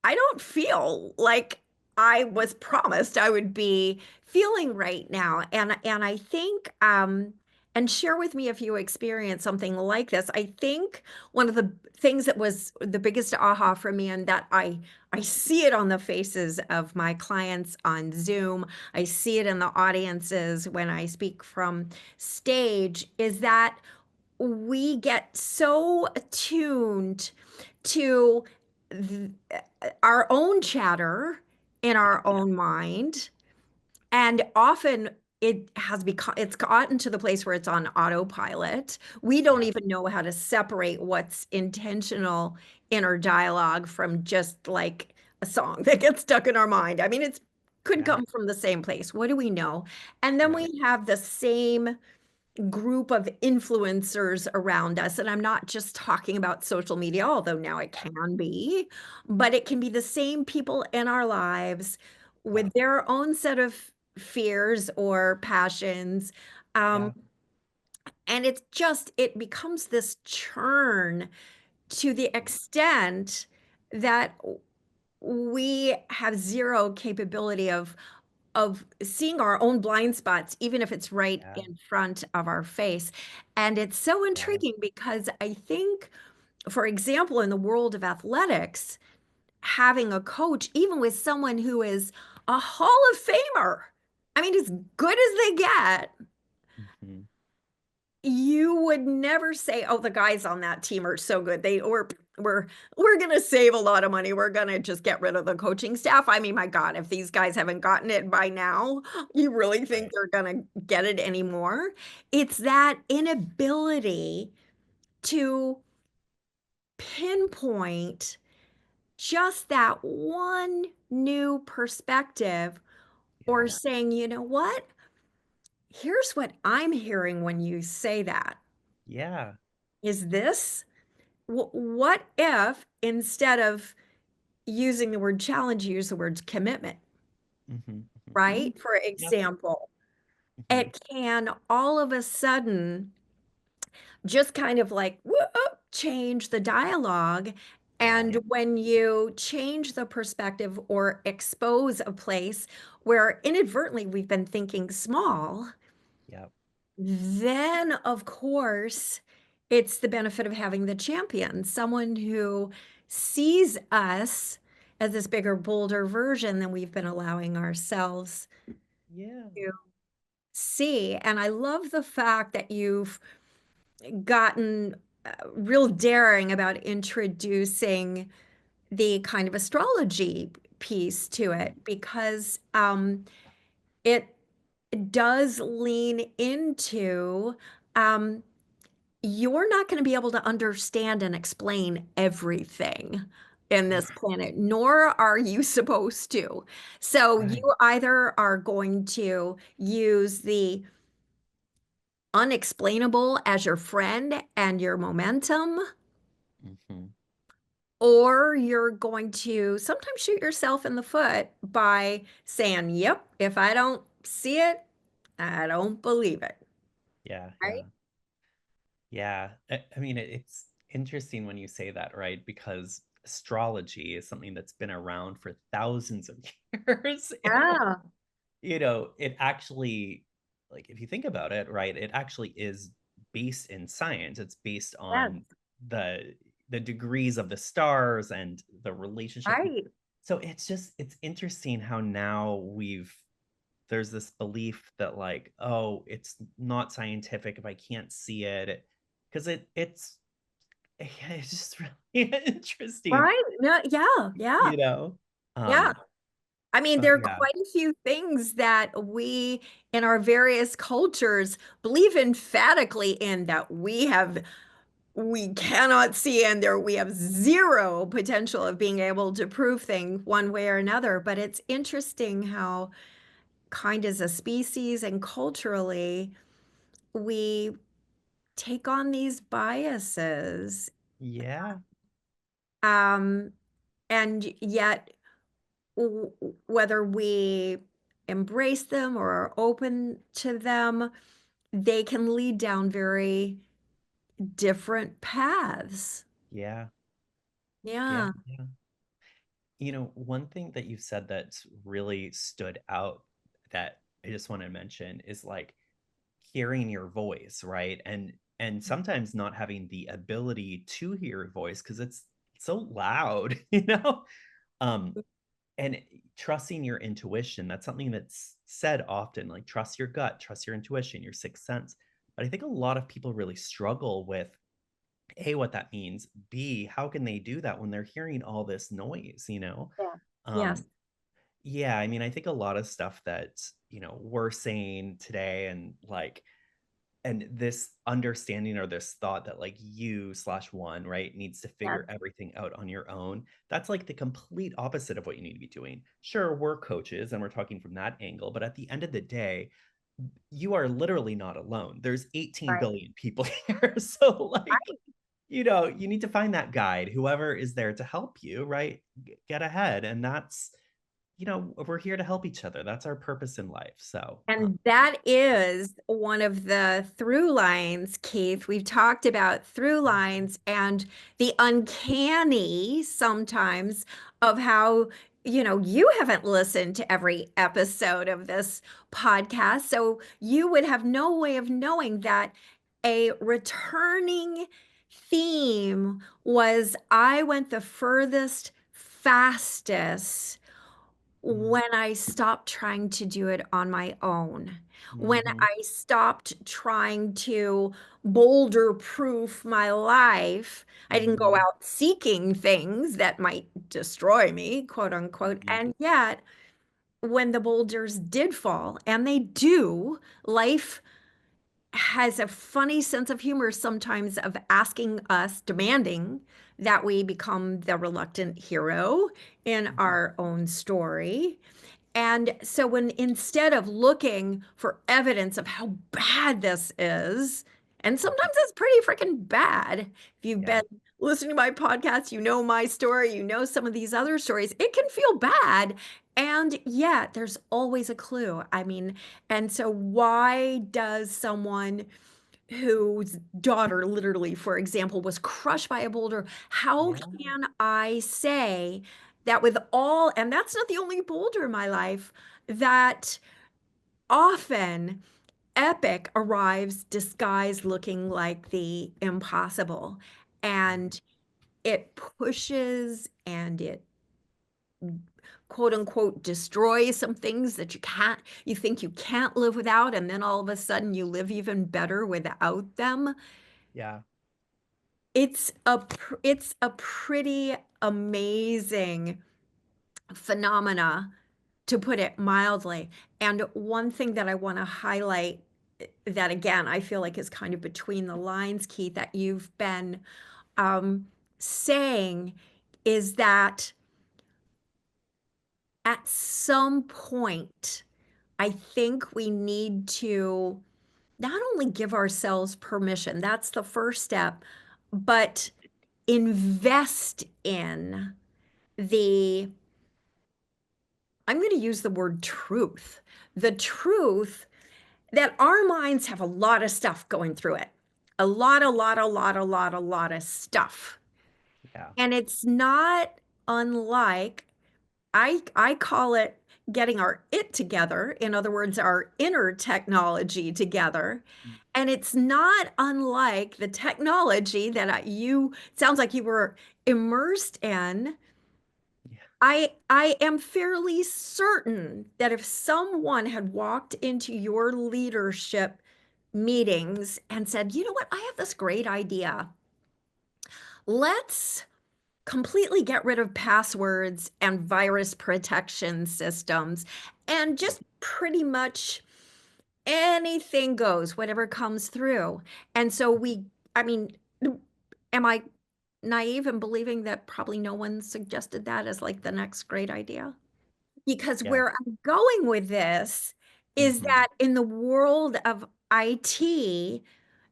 Speaker 1: I don't feel like I was promised I would be feeling right now. And I think and share with me if you experience something like this. I think one of the things that was the biggest aha for me, and that I see it on the faces of my clients on Zoom, I see it in the audiences when I speak from stage, is that we get so attuned to our own chatter in our
Speaker 2: Yeah.
Speaker 1: own mind. And often it's gotten to the place where it's on autopilot. We don't
Speaker 2: Yeah.
Speaker 1: even know how to separate what's intentional inner dialogue from just like a song that gets stuck in our mind. I mean, it's could
Speaker 2: Yeah.
Speaker 1: come from the same place. What do we know? And then
Speaker 2: Right.
Speaker 1: we have the same group of influencers around us. And I'm not just talking about social media, although now it can be, but it can be the same people in our lives
Speaker 2: Yeah.
Speaker 1: with their own set of fears or passions.
Speaker 2: Yeah.
Speaker 1: Um, and it becomes this churn to the extent that we have zero capability of seeing our own blind spots, even if it's right
Speaker 2: Yeah.
Speaker 1: in front of our face. And it's so
Speaker 2: Yeah.
Speaker 1: intriguing because I think, for example, in the world of athletics, having a coach, even with someone who is a Hall of Famer, I mean, as good as they get,
Speaker 2: Mhm.
Speaker 1: you would never say, "Oh, the guys on that team are so good. We're going to save a lot of money. We're going to just get rid of the coaching staff." I mean, my God, if these guys haven't gotten it by now, you really think
Speaker 2: Right.
Speaker 1: they're going to get it anymore? It's that inability to pinpoint just that one new perspective, or
Speaker 2: Yeah.
Speaker 1: saying, you know what? Here's what I'm hearing when you say that.
Speaker 2: Yeah.
Speaker 1: Is this what if instead of using the word challenge, you use the word commitment,
Speaker 2: Hmm. Hmm.
Speaker 1: right? For
Speaker 2: Yeah.
Speaker 1: example,
Speaker 2: Hmm.
Speaker 1: it can all of a sudden just kind of like whoop, change the dialogue.
Speaker 2: Yeah.
Speaker 1: And when you change the perspective or expose a place where inadvertently we've been thinking small,
Speaker 2: Yeah.
Speaker 1: then of course it's the benefit of having the champion, someone who sees us as this bigger, bolder version than we've been allowing ourselves
Speaker 2: Yeah.
Speaker 1: to see. And I love the fact that you've gotten real daring about introducing the kind of astrology piece to it, because it does lean into um, you're not going to be able to understand and explain everything in this planet, nor are you supposed to. So you
Speaker 2: Right.
Speaker 1: either are going to use the unexplainable as your friend and your momentum,
Speaker 2: Hmm.
Speaker 1: or you're going to sometimes shoot yourself in the foot by saying, yep, if I don't see it, I don't believe it.
Speaker 2: Yeah.
Speaker 1: Right?
Speaker 2: Yeah. Yeah. I mean, it's interesting when you say that, right? Because astrology is something that's been around for thousands of years. And,
Speaker 1: Yeah.
Speaker 2: it actually, like, if you think about it, right, it actually is based in science. It's based
Speaker 1: Yes.
Speaker 2: on the the degrees of the stars and the relationship.
Speaker 1: Right.
Speaker 2: So it's interesting how now there's this belief that, like, oh, it's not scientific if I can't see it, because it's just really interesting,
Speaker 1: Right. No, yeah. Yeah.
Speaker 2: you know.
Speaker 1: Yeah.
Speaker 2: um
Speaker 1: I mean,
Speaker 2: but
Speaker 1: there are
Speaker 2: yeah.
Speaker 1: quite a few things that we in our various cultures believe emphatically in that we cannot see, and there we have zero potential of being able to prove things one way or another. But it's interesting how kind as a species and culturally we take on these biases,
Speaker 2: Yeah.
Speaker 1: um, and yet whether we embrace them or are open to them, they can lead down very different paths.
Speaker 2: Yeah. Yeah.
Speaker 1: Yeah.
Speaker 2: Yeah. One thing that you said that's really stood out that I just want to mention is, like, hearing your voice, right? And sometimes not having the ability to hear your voice because it's so loud, um and trusting your intuition. That's something that's said often, like, trust your gut, trust your intuition, your sixth sense. But I think a lot of people really struggle with, A, what that means, B, how can they do that when they're hearing all this noise.
Speaker 1: Yeah. Yes.
Speaker 2: um yeah, I mean, I think a lot of stuff that we're saying today, and, like, and this understanding or this thought that, like, you slash one, right, needs to
Speaker 1: Yes.
Speaker 2: figure everything out on your own. That's like the complete opposite of what you need to be doing. Sure, we're coaches and we're talking from that angle, but at the end of the day, you are literally not alone. There's 18
Speaker 1: Right.
Speaker 2: billion people here. So, like, you need to find that guide, whoever is there to help you, right? Get ahead. And we're here to help each other. That's our purpose in life. So,
Speaker 1: And that is one of the through lines, Keith. We've talked about through lines and the uncanny sometimes of how, you haven't listened to every episode of this podcast. So you would have no way of knowing that a returning theme was I went the furthest, fastest when I stopped trying to do it on my own, when
Speaker 2: mhm,
Speaker 1: I stopped trying to boulder proof my life, I didn't go
Speaker 2: mhm,
Speaker 1: out seeking things that might destroy me, quote unquote.
Speaker 2: mhm.
Speaker 1: And yet, when the boulders did fall, and they do, life has a funny sense of humor sometimes of asking us, demanding that we become the reluctant hero in
Speaker 2: Mhm.
Speaker 1: our own story. And so when instead of looking for evidence of how bad this is, and
Speaker 2: Mhm.
Speaker 1: sometimes it's pretty freaking bad. If you've been
Speaker 2: Yeah.
Speaker 1: listening to my podcast, you know my story, you know some of these other stories. It can feel bad. And yet there's always a clue. I mean, and so why does someone whose daughter, literally, for example, was crushed by a boulder, how
Speaker 2: Yeah.
Speaker 1: can I say that with all, and that's not the only boulder in my life, that often epic arrives disguised looking like the impossible.
Speaker 2: Mhm.
Speaker 1: And it pushes and it quote unquote destroys some things that you think you can't live without, and then all of a sudden you live even better without them.
Speaker 2: Yeah.
Speaker 1: It's a pretty amazing phenomena, to put it mildly. And one thing that I want to highlight, that again I feel like is kind of between the lines, Keith, that you've been um, saying, is that at some point I think we need to not only give ourselves permission, that's the first step, but invest in the, I'm going to use the word truth, the truth that our minds have a lot of stuff going through it. A lot of stuff.
Speaker 2: Yeah.
Speaker 1: And it's not unlike, I call it getting our it together. In other words, our inner technology together.
Speaker 2: Mm.
Speaker 1: And it's not unlike the technology that sounds like you were immersed in.
Speaker 2: Yeah.
Speaker 1: I am fairly certain that if someone had walked into your leadership meetings and said, you know what, I have this great idea. Let's completely get rid of passwords and virus protection systems and just pretty much anything goes, whatever comes through. And so I mean, am I naive in believing that probably no one suggested that as like the next great idea? Because
Speaker 2: Yeah.
Speaker 1: where I'm going with this is
Speaker 2: Mhm.
Speaker 1: that in the world of IT,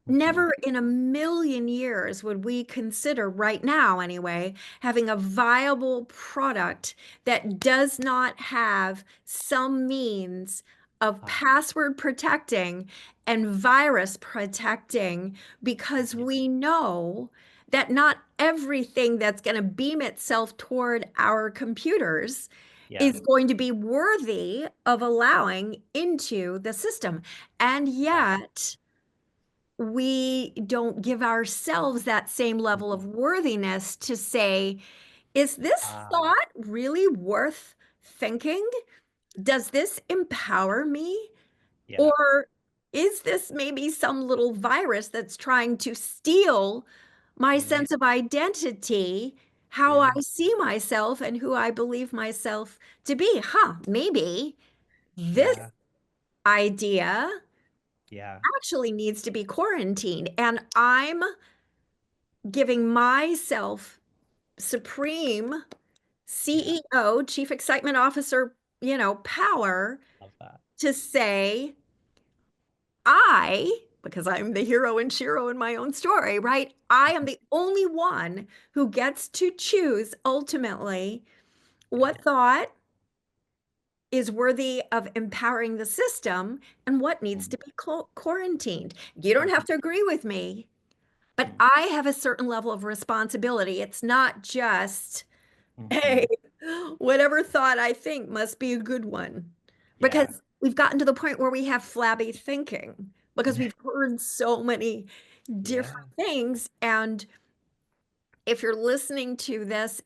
Speaker 2: Mhm.
Speaker 1: never in a million years would we consider, right now anyway, having a viable product that does not have some means of
Speaker 2: Ah,
Speaker 1: password protecting and virus protecting, because
Speaker 2: yeah.
Speaker 1: we know that not everything that's going to beam itself toward our computers
Speaker 2: Yeah.
Speaker 1: is going to be worthy of allowing into the system. And
Speaker 2: Yeah.
Speaker 1: yet, we don't give ourselves that same level
Speaker 2: Mhm.
Speaker 1: of worthiness to say, is this
Speaker 2: Ah,
Speaker 1: thought really worth thinking? Does this empower me?
Speaker 2: yeah.
Speaker 1: Or is this maybe some little virus that's trying to steal my
Speaker 2: Mhm.
Speaker 1: sense of identity, how I
Speaker 2: Yeah.
Speaker 1: see myself, and who I believe myself to be? Maybe this
Speaker 2: Yeah.
Speaker 1: idea
Speaker 2: Yeah.
Speaker 1: actually needs to be quarantined. And I'm giving myself supreme
Speaker 2: Yeah.
Speaker 1: CEO, Chief Excitement Officer, power
Speaker 2: Love that.
Speaker 1: to say, because I'm the hero and shero in my own story, right? I am the only one who gets to choose ultimately
Speaker 2: Yeah.
Speaker 1: what thought is worthy of empowering the system and what needs
Speaker 2: Mhm.
Speaker 1: to be quarantined. You don't have
Speaker 2: Mhm.
Speaker 1: to agree with me, but
Speaker 2: Mhm.
Speaker 1: I have a certain level of responsibility. It's not just, hey,
Speaker 2: Mhm.
Speaker 1: whatever thought I think must be a good one.
Speaker 2: Yeah.
Speaker 1: Because we've gotten to the point where we have flabby thinking because we've heard so many
Speaker 2: Yeah.
Speaker 1: different things. And if you're listening to this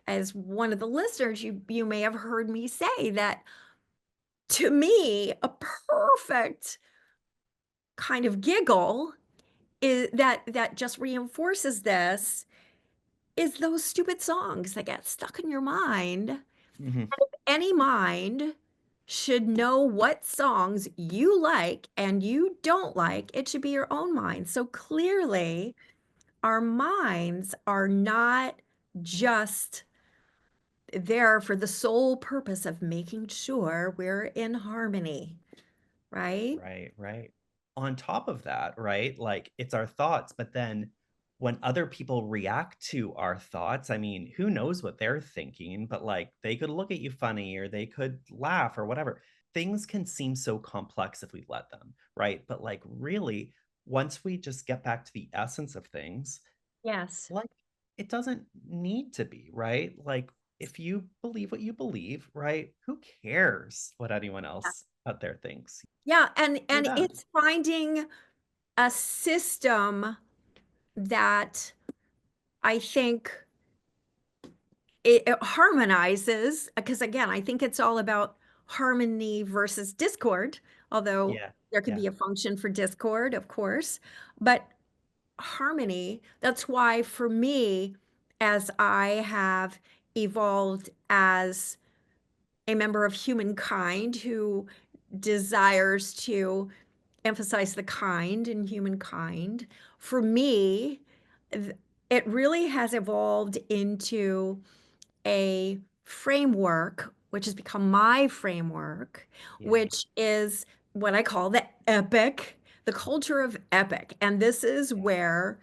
Speaker 1: as one of the listeners, you may have heard me say that, to me, a perfect kind of giggle is that just reinforces this, is those stupid songs that get stuck in your mind.
Speaker 2: Mhm.
Speaker 1: Any mind should know what songs you like and you don't like. It should be your own mind. So clearly, our minds are not just there for the sole purpose of making sure we're in harmony, right?
Speaker 2: Right, right. On top of that, right? Like it's our thoughts, but then when other people react to our thoughts, I mean, who knows what they're thinking, but like they could look at you funny or they could laugh or whatever. Things can seem so complex if we let them, right? But like really, once we just get back to the essence of things,
Speaker 1: Yes.
Speaker 2: like it doesn't need to be, right? Like if you believe what you believe, right? Who cares what anyone else out there thinks?
Speaker 1: Yeah,
Speaker 2: Do
Speaker 1: and
Speaker 2: them.
Speaker 1: it's finding a system that I think it harmonizes, because again, I think it's all about harmony versus discord, although
Speaker 2: Yeah.
Speaker 1: there could
Speaker 2: Yeah.
Speaker 1: be a function for discord, of course, but harmony, that's why for me, as I have evolved as a member of humankind who desires to emphasize the kind in humankind, for me, th- it really has evolved into a framework, which has become my framework,
Speaker 2: Yeah.
Speaker 1: which is what I call the epic, the culture of epic. And this is
Speaker 2: Yeah.
Speaker 1: where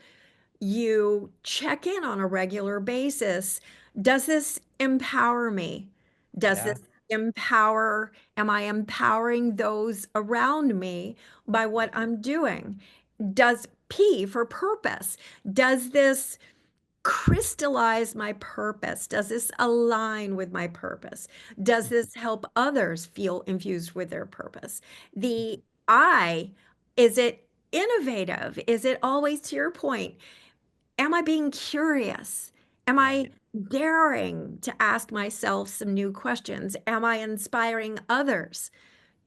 Speaker 1: you check in on a regular basis. Does this empower me? Does
Speaker 2: Yeah.
Speaker 1: this empower, am I empowering those around me by what I'm doing? Does P for purpose? Does this crystallize my purpose? Does this align with my purpose? Does
Speaker 2: Mhm.
Speaker 1: this help others feel infused with their purpose? The I, is it innovative? Is it always, to your point, am I being curious? Am I
Speaker 2: Right.
Speaker 1: daring to ask myself some new questions? Am I inspiring others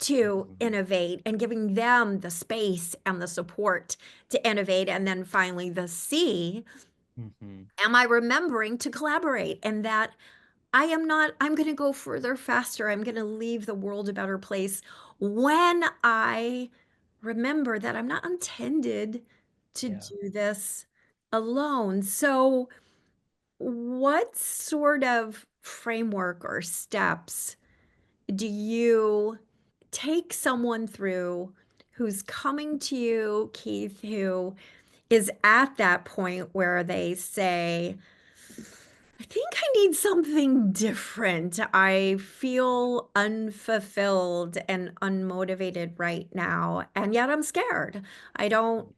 Speaker 1: to
Speaker 2: Mhm.
Speaker 1: innovate and giving them the space and the support to innovate? And then finally, the C,
Speaker 2: Mhm.
Speaker 1: am I remembering to collaborate? And that I am not, I'm going to go further, faster. I'm going to leave the world a better place when I remember that I'm not intended to
Speaker 2: Yeah.
Speaker 1: do this alone. So, what sort of framework or steps do you take someone through who's coming to you, Keith, who is at that point where they say, I think I need something different. I feel unfulfilled and unmotivated right now, and yet I'm scared. I don't,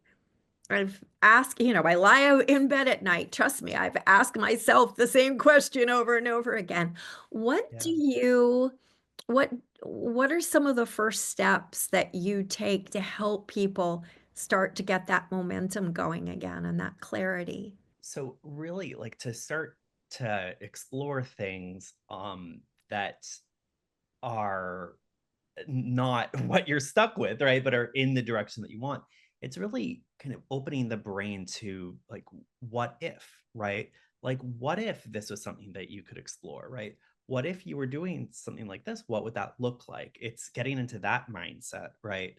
Speaker 1: I've asked, I lie out in bed at night. Trust me, I've asked myself the same question over and over again. What do
Speaker 2: Yeah.
Speaker 1: you, what, what are some of the first steps that you take to help people start to get that momentum going again and that clarity?
Speaker 2: So really like to start to explore things that are not what you're stuck with, right? But are in the direction that you want. It's really kind of opening the brain to like, what if, right? Like, what if this was something that you could explore, right? What if you were doing something like this? What would that look like? It's getting into that mindset, right?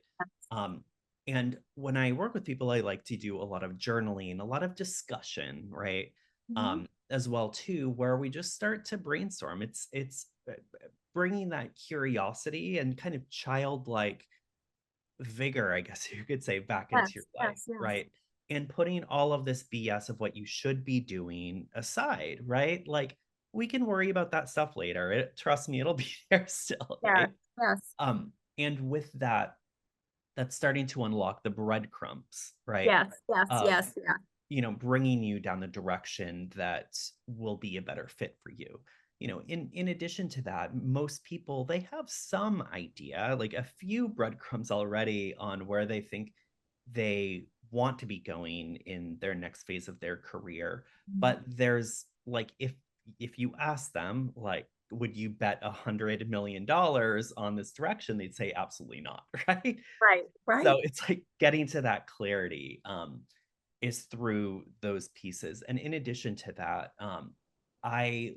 Speaker 2: Um, and when I work with people, I like to do a lot of journaling, a lot of discussion, right?
Speaker 1: Mhm.
Speaker 2: As well too, where we just start to brainstorm. It's bringing that curiosity and kind of childlike vigor, I guess you could say, back into your
Speaker 1: Yes,
Speaker 2: life,
Speaker 1: yes, yes.
Speaker 2: right? And putting all of this BS of what you should be doing aside, right? Like we can worry about that stuff later. Trust me, it'll be there still,
Speaker 1: Yes,
Speaker 2: right?
Speaker 1: yes,
Speaker 2: And with that, that's starting to unlock the breadcrumbs, right?
Speaker 1: yes, yes,
Speaker 2: Of
Speaker 1: yes, yeah.
Speaker 2: bringing you down the direction that will be a better fit for you. In addition to that, most people they have some idea, like a few breadcrumbs already on where they think they want to be going in their next phase of their career.
Speaker 1: Mhm.
Speaker 2: But there's like if you ask them like, would you bet $100 million on this direction, they'd say absolutely not. Right.
Speaker 1: Right,
Speaker 2: So
Speaker 1: right.
Speaker 2: it's like getting to that clarity is through those pieces. And in addition to that, I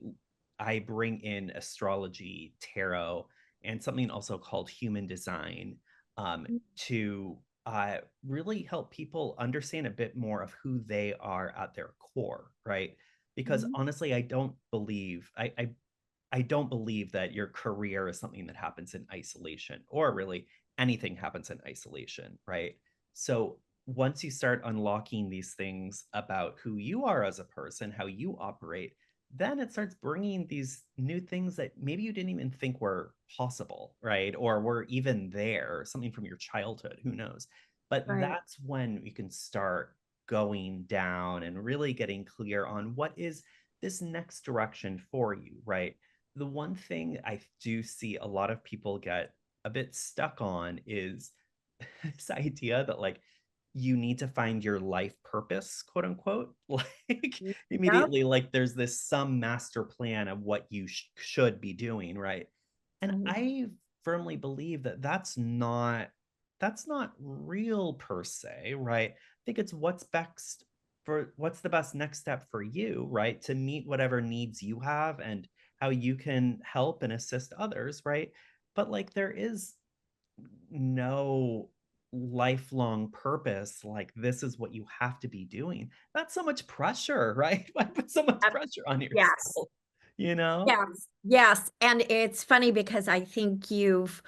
Speaker 2: I bring in astrology, tarot, and something also called human design, to really help people understand a bit more of who they are at their core, right? Because
Speaker 1: Mhm.
Speaker 2: honestly, I don't believe that your career is something that happens in isolation, or really anything happens in isolation, right? So once you start unlocking these things about who you are as a person, how you operate, then it starts bringing these new things that maybe you didn't even think were possible, right? Or were even there, something from your childhood, who knows? But
Speaker 1: Right.
Speaker 2: that's when you can start going down and really getting clear on what is this next direction for you, right? The one thing I do see a lot of people get a bit stuck on is this idea that like you need to find your life purpose, quote unquote. Like
Speaker 1: Yep.
Speaker 2: immediately, like there's this some master plan of what you should be doing, right? And
Speaker 1: Mhm.
Speaker 2: I firmly believe that that's not real per se, right? I think it's what's the best next step for you, right? To meet whatever needs you have and how you can help and assist others, right? But like there is no lifelong purpose, like this is what you have to be doing. That's so much pressure, right? Why put so much
Speaker 1: Yep.
Speaker 2: pressure on
Speaker 1: Yes.
Speaker 2: yourself, you know?
Speaker 1: Yes. Yes. And it's funny because I think you've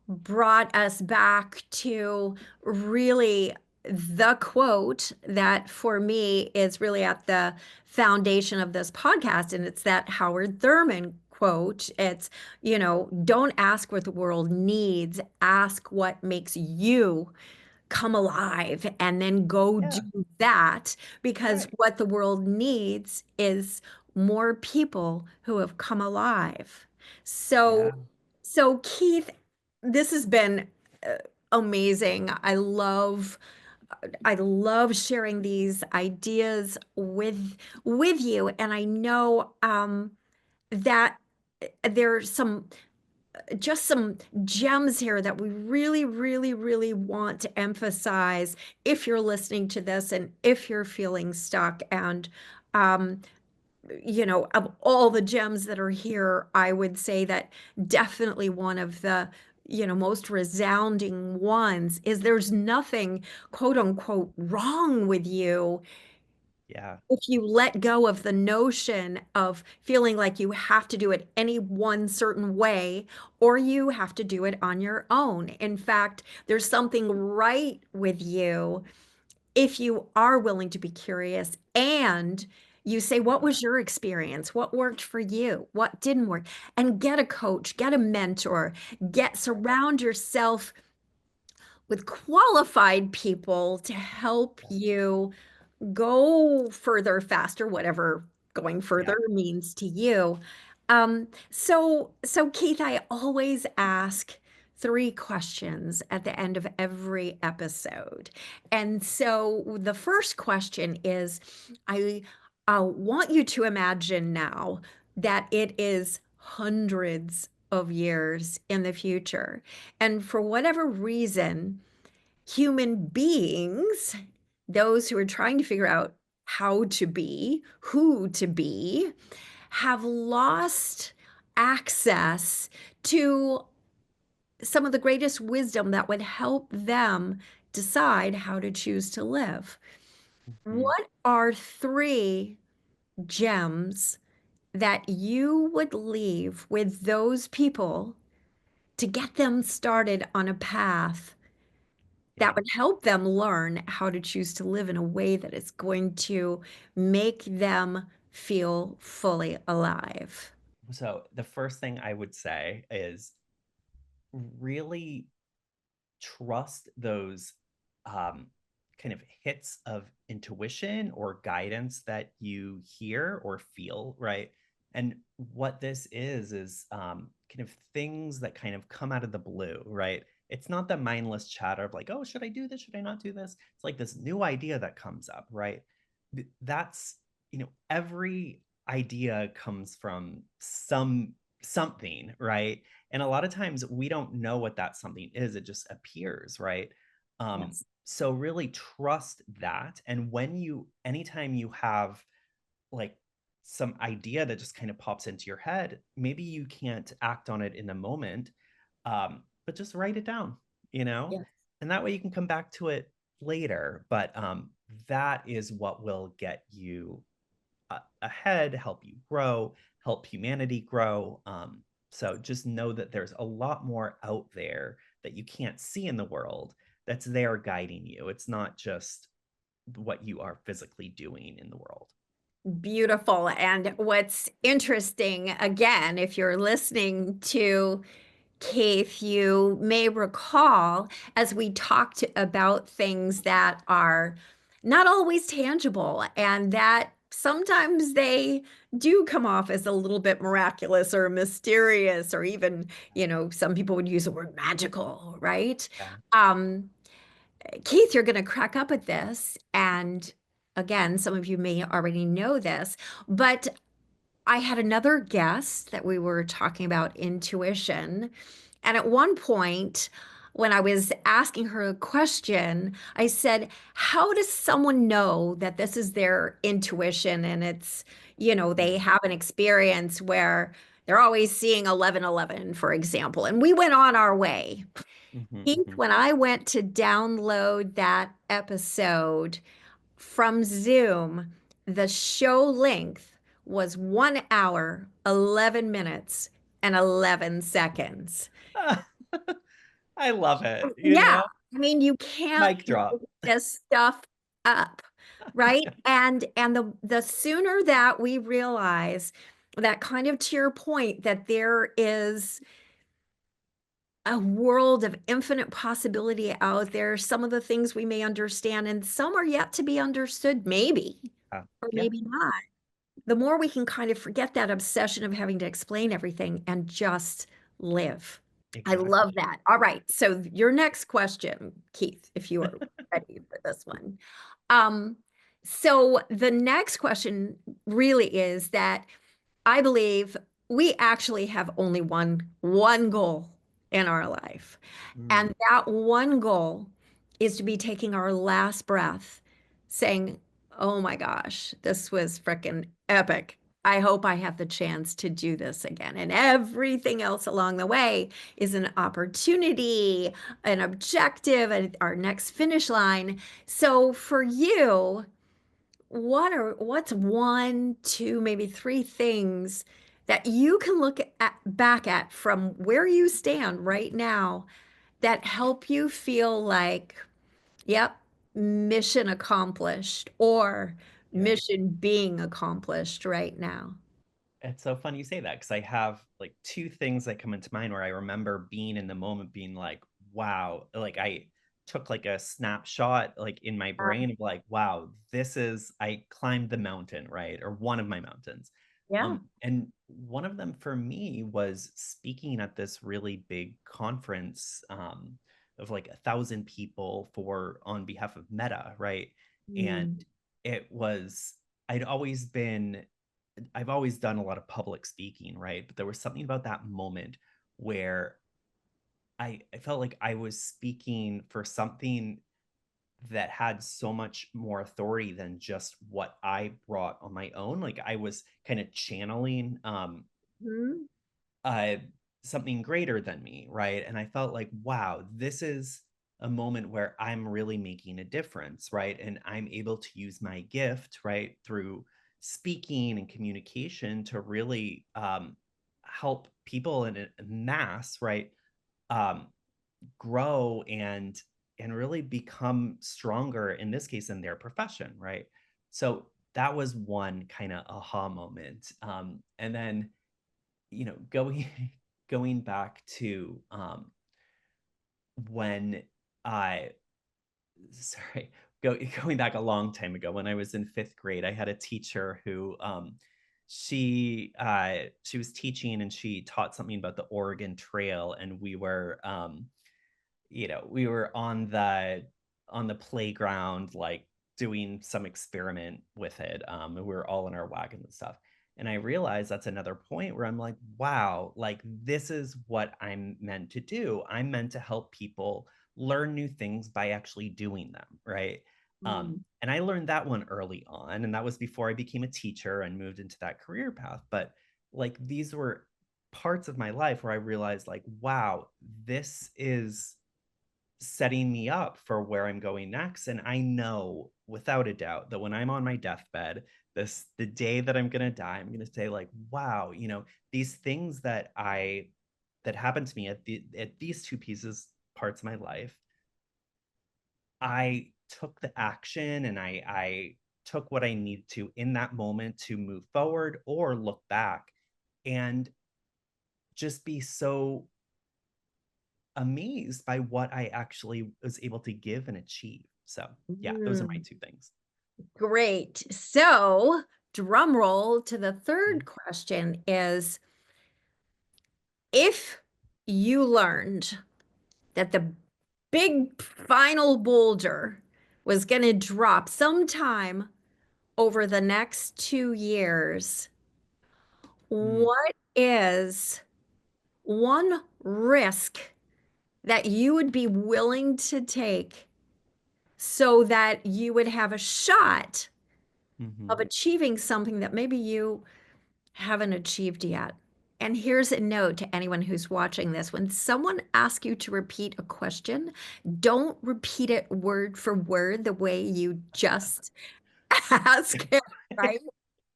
Speaker 1: brought us back to really the quote that for me is really at the foundation of this podcast. And it's that Howard Thurman quote. It's, don't ask what the world needs, ask what makes you come alive and then go do
Speaker 2: Yeah,
Speaker 1: that because
Speaker 2: right.
Speaker 1: what the world needs is more people who have come alive. So,
Speaker 2: Yeah.
Speaker 1: so Keith, this has been uh, amazing. I love sharing these ideas with you, and I know that there's some gems here that we really, really, really want to emphasize if you're listening to this and if you're feeling stuck. And, um, of all the gems that are here, I would say that definitely one of the, most resounding ones is there's nothing, quote unquote, wrong with you
Speaker 2: Yeah.
Speaker 1: if you let go of the notion of feeling like you have to do it any one certain way or you have to do it on your own. In fact, there's something right with you if you are willing to be curious and you say, what was your experience? What worked for you? What didn't work? And get a coach, get a mentor, surround yourself with qualified people to help you go further, faster, whatever going
Speaker 2: Yeah.
Speaker 1: further means to you. So Keith, I always ask three questions at the end of every episode. And so the first question is, I want you to imagine now that it is hundreds of years in the future. And for whatever reason, human beings, those who are trying to figure out how to be, who to be, have lost access to some of the greatest wisdom that would help them decide how to choose to live.
Speaker 2: Mhm.
Speaker 1: What are three gems that you would leave with those people to get them started on a path that
Speaker 2: Yeah.
Speaker 1: would help them learn how to choose to live in a way that is going to make them feel fully alive?
Speaker 2: So the first thing I would say is really trust those um, kind of hits of intuition or guidance that you hear or feel, right? And what this is kind of things that kind of come out of the blue, right? It's not the mindless chatter of like, oh, should I do this? Should I not do this? It's like this new idea that comes up, right? That's, every idea comes from something, right? And a lot of times we don't know what that something is. It just appears, right?
Speaker 1: Yes.
Speaker 2: So really trust that. And anytime you have like some idea that just kind of pops into your head, maybe you can't act on it in the moment, But just write it down, you know,
Speaker 1: Yes.
Speaker 2: and that way you can come back to it later. But that is what will get you ahead, help you grow, help humanity grow. So just know that there's a lot more out there that you can't see in the world that's there guiding you. It's not just what you are physically doing in the world.
Speaker 1: Beautiful. And what's interesting, again, if you're listening to Keith, you may recall as we talked about things that are not always tangible and that sometimes they do come off as a little bit miraculous or mysterious, or even, some people would use the word magical, right?
Speaker 2: Yeah.
Speaker 1: Um, Keith, you're going to crack up at this. And again, some of you may already know this, but I had another guest that we were talking about intuition. And at one point, when I was asking her a question, I said, how does someone know that this is their intuition and they have an experience where they're always seeing 1111, for example? And we went on our way.
Speaker 2: Mm-hmm,
Speaker 1: Keith,
Speaker 2: mm-hmm.
Speaker 1: when I went to download that episode from Zoom, the show length was 1 hour, 11 minutes, and 11 seconds.
Speaker 2: I love it. You
Speaker 1: Yeah.
Speaker 2: know,
Speaker 1: I mean, you can't
Speaker 2: mic
Speaker 1: make
Speaker 2: drop.
Speaker 1: this stuff up, right? And the sooner that we realize that, kind of to your point, that there is a world of infinite possibility out there, some of the things we may understand and some are yet to be understood, maybe, or
Speaker 2: Yeah,
Speaker 1: maybe not. The more we can kind of forget that obsession of having to explain everything and just live. I love
Speaker 2: exactly.
Speaker 1: that. All right. So your next question, Keith, if you are ready for this one. Um, so the next question really is that I believe we actually have only one goal in our life.
Speaker 2: Mm,
Speaker 1: And that one goal is to be taking our last breath, saying, oh my gosh, this was freaking epic. I hope I have the chance to do this again. And everything else along the way is an opportunity, an objective, and our next finish line. So for you, what's one, two, maybe three things that you can look back at from where you stand right now that help you feel like, yep, mission accomplished or
Speaker 2: yeah.
Speaker 1: mission being accomplished right now?
Speaker 2: It's so funny you say that because I have like two things that come into mind where I remember being in the moment, being like, wow, like I took like a snapshot like in my
Speaker 1: Uh,
Speaker 2: brain of like, wow, I climbed the mountain, right? Or one of my mountains.
Speaker 1: yeah.
Speaker 2: And one of them for me was speaking at this really big conference of like 1,000 people for on behalf of Meta, right? And
Speaker 1: Mm,
Speaker 2: it was I'd always been I've always done a lot of public speaking, right? But there was something about that moment where I felt like I was speaking for something that had so much more authority than just what I brought on my own. Like I was kind of channeling
Speaker 1: mhm,
Speaker 2: uh something greater than me, right? And I felt like, wow, this is a moment where I'm really making a difference, right? And I'm able to use my gift, right, through speaking and communication to really help people in a mass, right, um, grow and really become stronger in this case in their profession, right? So that was one kind of aha moment. And then going going back to when I sorry, going back a long time ago when I was in 5th grade, I had a teacher who she was teaching and she taught something about the Oregon Trail, and we were on the playground, like doing some experiment with it. And we were all in our wagons and stuff. And I realized that's another point where I'm like, wow, like this is what I'm meant to do. I'm meant to help people learn new things by actually doing them, right?
Speaker 1: mm,
Speaker 2: And I learned that one early on, and that was before I became a teacher and moved into that career path. But like these were parts of my life where I realized, like, wow, this is setting me up for where I'm going next. And I know without a doubt that when I'm on my deathbed, the day that I'm gonna die, I'm gonna say, like, wow, these things that happened to me at these two pieces parts of my life, I took the action and I took what I need to in that moment to move forward or look back and just be so amazed by what I actually was able to give and achieve. So, yeah, those are my
Speaker 1: Mm,
Speaker 2: two things.
Speaker 1: great. So, drum roll to the
Speaker 2: Mhm,
Speaker 1: third question is if you learned that the big final boulder was going to drop sometime over the next 2 years,
Speaker 2: mm,
Speaker 1: what is one risk that you would be willing to take so that you would have a shot of
Speaker 2: mhm.
Speaker 1: achieving something that maybe you haven't achieved yet? And here's a note to anyone who's watching this. When someone asks you to repeat a question, don't repeat it word for word the way you just ask it, right?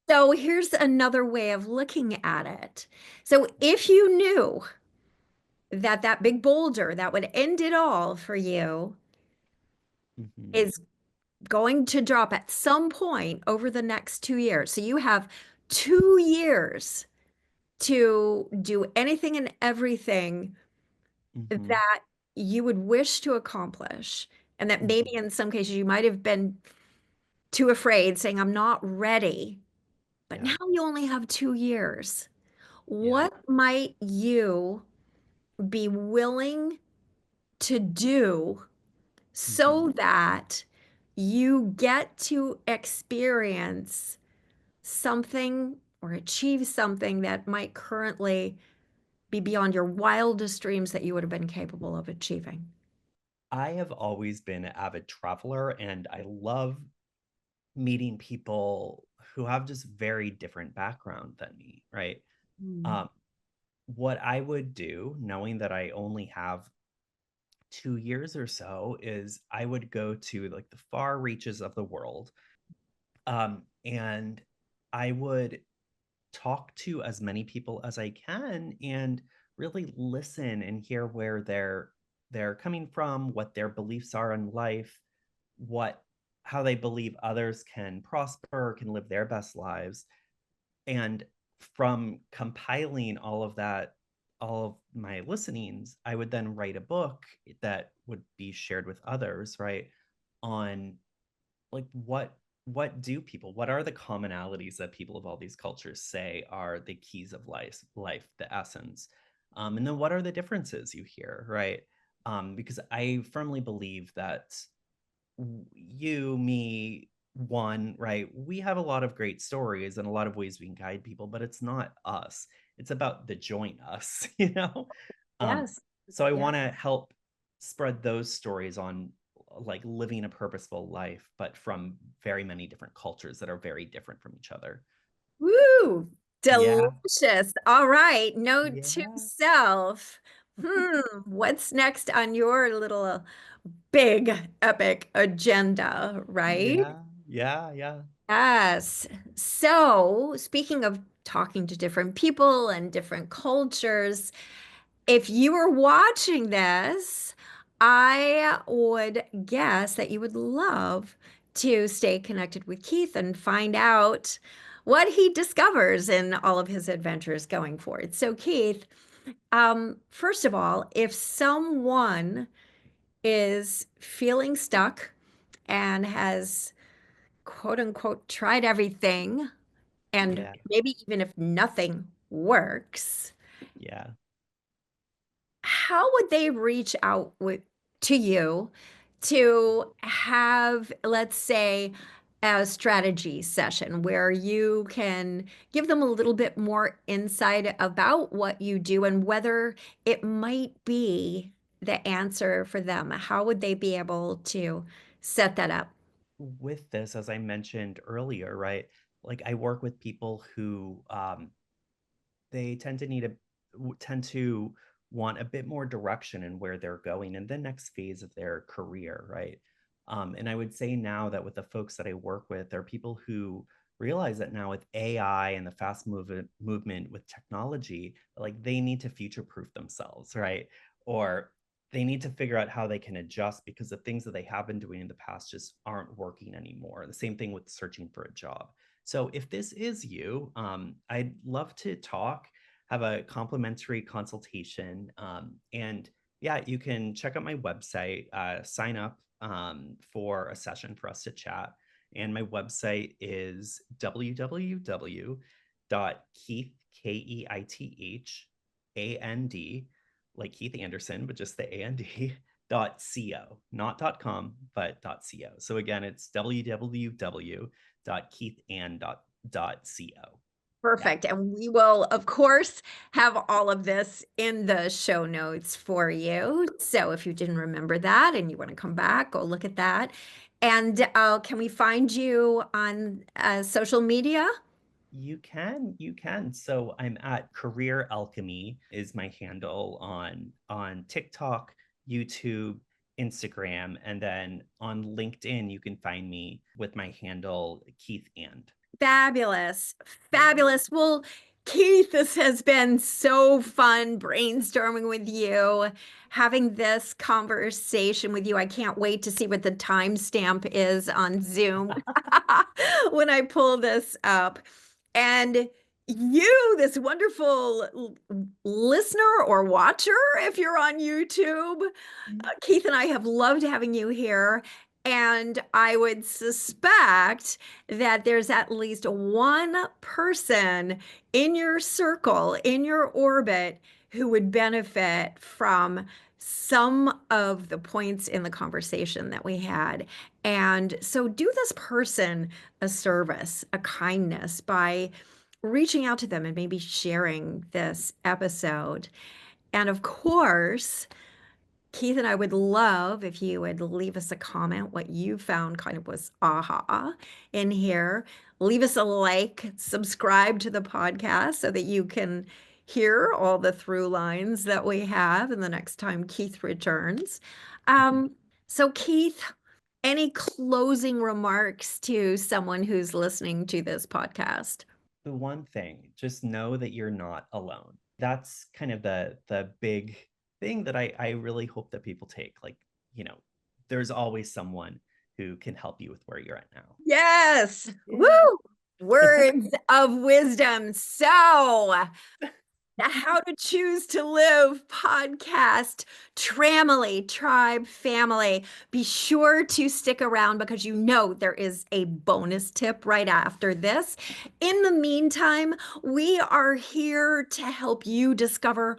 Speaker 1: So here's another way of looking at it. So if you knew that that big boulder that would end it all for you
Speaker 2: Mhm,
Speaker 1: is going to drop at some point over the next 2 years. So you have 2 years to do anything and everything
Speaker 2: mhm,
Speaker 1: that you would wish to accomplish. And that maybe
Speaker 2: mhm.
Speaker 1: in some cases you might have been too afraid, saying, I'm not ready. But
Speaker 2: Yeah,
Speaker 1: now you only have 2 years.
Speaker 2: yeah.
Speaker 1: What might you be willing to do
Speaker 2: Mhm.
Speaker 1: so that you get to experience something or achieve something that might currently be beyond your wildest dreams that you would have been capable of achieving?
Speaker 2: I have always been an avid traveler and I love meeting people who have just very different background than me, right?
Speaker 1: Mm.
Speaker 2: Um, what I would do, knowing that I only have 2 years or so, is I would go to like the far reaches of the world. And I would talk to as many people as I can and really listen and hear where they're coming from, what their beliefs are in life, what how they believe others can prosper, can live their best lives. And from compiling all of that, all of my listenings, I would then write a book that would be shared with others, right? On like what are the commonalities that people of all these cultures say are the keys of life, the essence, and then what are the differences you hear, right? Because I firmly believe that you, me, one, right, we have a lot of great stories and a lot of ways we can guide people, but it's not us, it's about the joint us, um
Speaker 1: Yes.
Speaker 2: so I
Speaker 1: Yeah.
Speaker 2: want to help spread those stories on like living a purposeful life, but from very many different cultures that are very different from each other.
Speaker 1: Woo!
Speaker 2: Yeah,
Speaker 1: Delicious. All right. Note to
Speaker 2: yeah,
Speaker 1: self. What's next on your little big epic agenda, right?
Speaker 2: yeah, yeah, yeah.
Speaker 1: Yes. So, speaking of talking to different people and different cultures, if you were watching this, I would guess that you would love to stay connected with Keith and find out what he discovers in all of his adventures going forward. So, Keith, first of all, if someone is feeling stuck and has quote unquote tried everything, and
Speaker 2: Yeah,
Speaker 1: maybe even if nothing works,
Speaker 2: yeah.
Speaker 1: how would they reach out to you to have, let's say, a strategy session where you can give them a little bit more insight about what you do and whether it might be the answer for them? How would they be able to set that up?
Speaker 2: With this, as I mentioned earlier, right, like I work with people who they tend to need tend to want a bit more direction in where they're going in the next phase of their career, right? And I would say now that with the folks that I work with, there are people who realize that now with AI and the movement with technology, like they need to future proof themselves, right? Or they need to figure out how they can adjust because the things that they have been doing in the past just aren't working anymore. The same thing with searching for a job. So if this is you, I'd love to talk, have a complimentary consultation. And yeah, you can check out my website, sign up for a session for us to chat. And my website is www.keith, KEITHAND, like Keith Anderson, but just the AND, .co, not .com, but .co. So again, it's www.keithann.co. Yeah.
Speaker 1: Perfect. And we will, of course, have all of this in the show notes for you. So if you didn't remember that and you want to come back, go look at that. And can we find you on social media?
Speaker 2: You can. So I'm at Career Alchemy is my handle on TikTok, YouTube, Instagram, and then on LinkedIn you can find me with my handle Keith and.
Speaker 1: Fabulous.
Speaker 2: Yeah.
Speaker 1: Fabulous. Well, Keith, this has been so fun brainstorming with you, having this conversation with you. I can't wait to see what the timestamp is on Zoom when I pull this up. And you, this wonderful listener or watcher, if you're on YouTube, Keith and I have loved having you here. And I would suspect that there's at least one person in your circle, in your orbit, who would benefit from some of the points in the conversation that we had. And so do this person a service, a kindness by reaching out to them and maybe sharing this episode. And of course, Keith and I would love if you would leave us a comment, what you found kind of was aha in here. Leave us a like, subscribe to the podcast so that you can hear all the through lines that we have and the next time Keith returns. Um, so Keith, any closing remarks to someone who's listening to this podcast?
Speaker 2: The one thing, just know that you're not alone. That's kind of the big thing that I really hope that people take. Like, there's always someone who can help you with where you're at now.
Speaker 1: Yes. Woo!
Speaker 2: Yeah.
Speaker 1: Words of wisdom. So, the How to Choose to Live podcast, Tramily, Tribe Family. Be sure to stick around because you know there is a bonus tip right after this. In the meantime, we are here to help you discover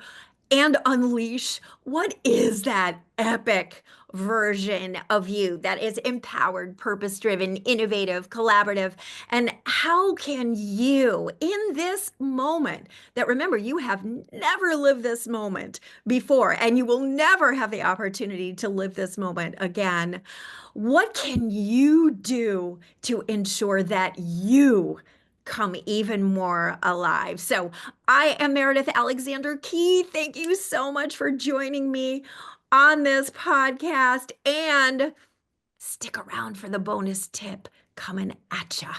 Speaker 1: and unleash what is that epic version of you that is empowered, purpose-driven, innovative, collaborative, and how can you in this moment that remember you have never lived this moment before and you will never have the opportunity to live this moment again, what can you do to ensure that you come even more alive? So I am Meridith Alexander Key. Thank you so much for joining me on this podcast and stick around for the bonus tip coming at ya.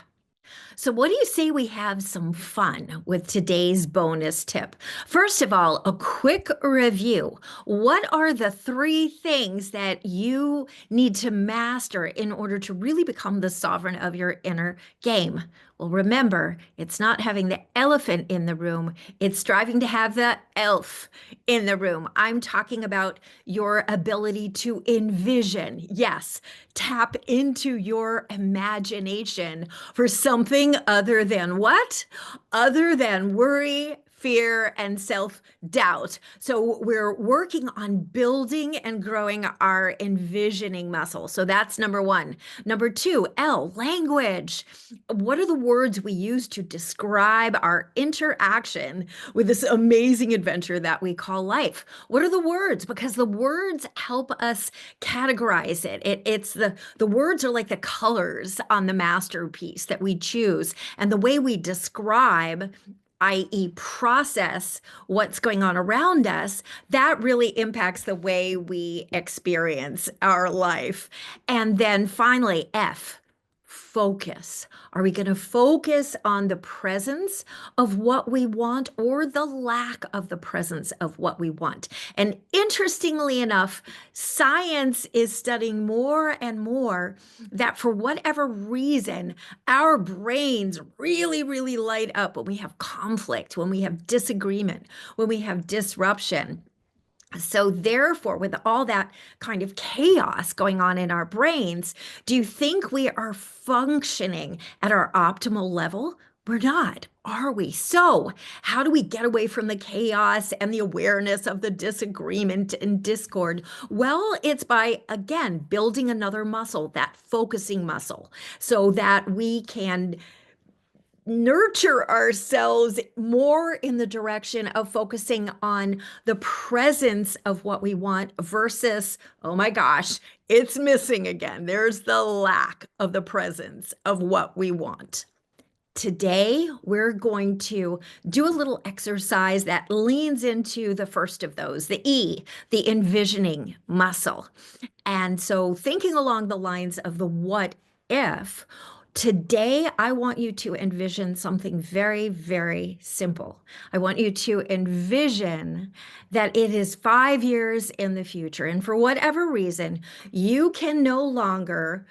Speaker 1: So, what do you say we have some fun with today's bonus tip? First of all, a quick review. What are the three things that you need to master in order to really become the sovereign of your inner game? Well, remember, it's not having the elephant in the room, it's striving to have the elf in the room. I'm talking about your ability to envision. Yes, tap into your imagination for something other than what? Other than worry, fear, and self-doubt. So we're working on building and growing our envisioning muscle. So that's number one. Number two, L, language. What are the words we use to describe our interaction with this amazing adventure that we call life? What are the words? Because the words help us categorize it. It's the words are like the colors on the masterpiece that we choose. And the way we describe i.e., process what's going on around us, that really impacts the way we experience our life. And then finally, F, focus. Are we going to focus on the presence of what we want or the lack of the presence of what we want? And interestingly enough, science is studying more and more that for whatever reason, our brains really, really light up when we have conflict, when we have disagreement, when we have disruption. So, therefore, with all that kind of chaos going on in our brains, do you think we are functioning at our optimal level? We're not, are we? So, how do we get away from the chaos and the awareness of the disagreement and discord? Well, it's by, again, building another muscle, that focusing muscle, so that we can nurture ourselves more in the direction of focusing on the presence of what we want versus, oh my gosh, it's missing again. There's the lack of the presence of what we want. Today, we're going to do a little exercise that leans into the first of those, the E, the envisioning muscle. And so, thinking along the lines of the what if, today I want you to envision something very, very simple. I want you to envision that it is 5 years in the future. And for whatever reason, you can no longer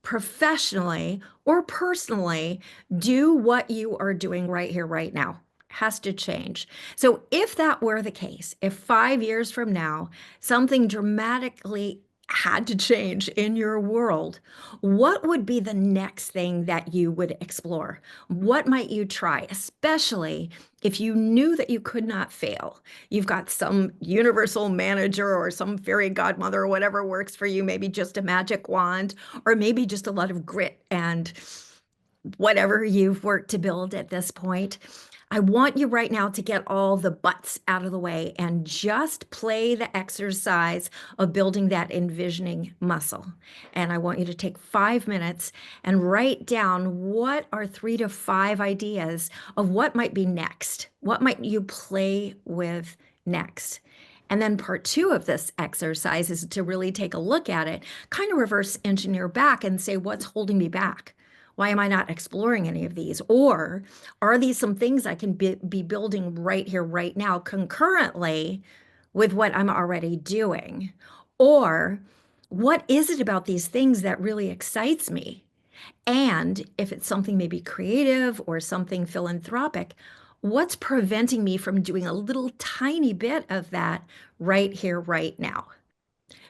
Speaker 1: professionally or personally do what you are doing right here, right now. Has to change. So, if that were the case, if 5 years from now something dramatically had to change in your world, what would be the next thing that you would explore? What might you try, especially if you knew that you could not fail? You've got some universal manager or some fairy godmother or whatever works for you, maybe just a magic wand, or maybe just a lot of grit and whatever you've worked to build at this point. I want you right now to get all the buts out of the way and just play the exercise of building that envisioning muscle. And I want you to take 5 minutes and write down what are 3 to 5 ideas of what might be next. What might you play with next? And then part two of this exercise is to really take a look at it, kind of reverse engineer back and say, what's holding me back? Why am I not exploring any of these? Or are these some things I can be building right here, right now, concurrently with what I'm already doing? Or what is it about these things that really excites me? And if it's something maybe creative or something philanthropic, what's preventing me from doing a little tiny bit of that right here, right now?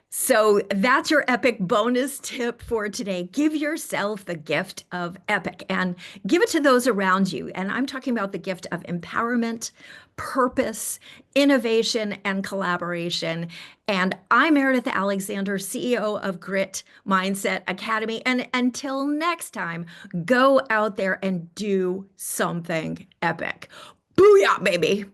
Speaker 1: So that's your epic bonus tip for today. Give yourself the gift of epic and give it to those around you. And I'm talking about the gift of empowerment, purpose, innovation, and collaboration. And I'm Meridith Alexander, CEO of Grit Mindset Academy. And until next time, go out there and do something epic. Booyah, baby.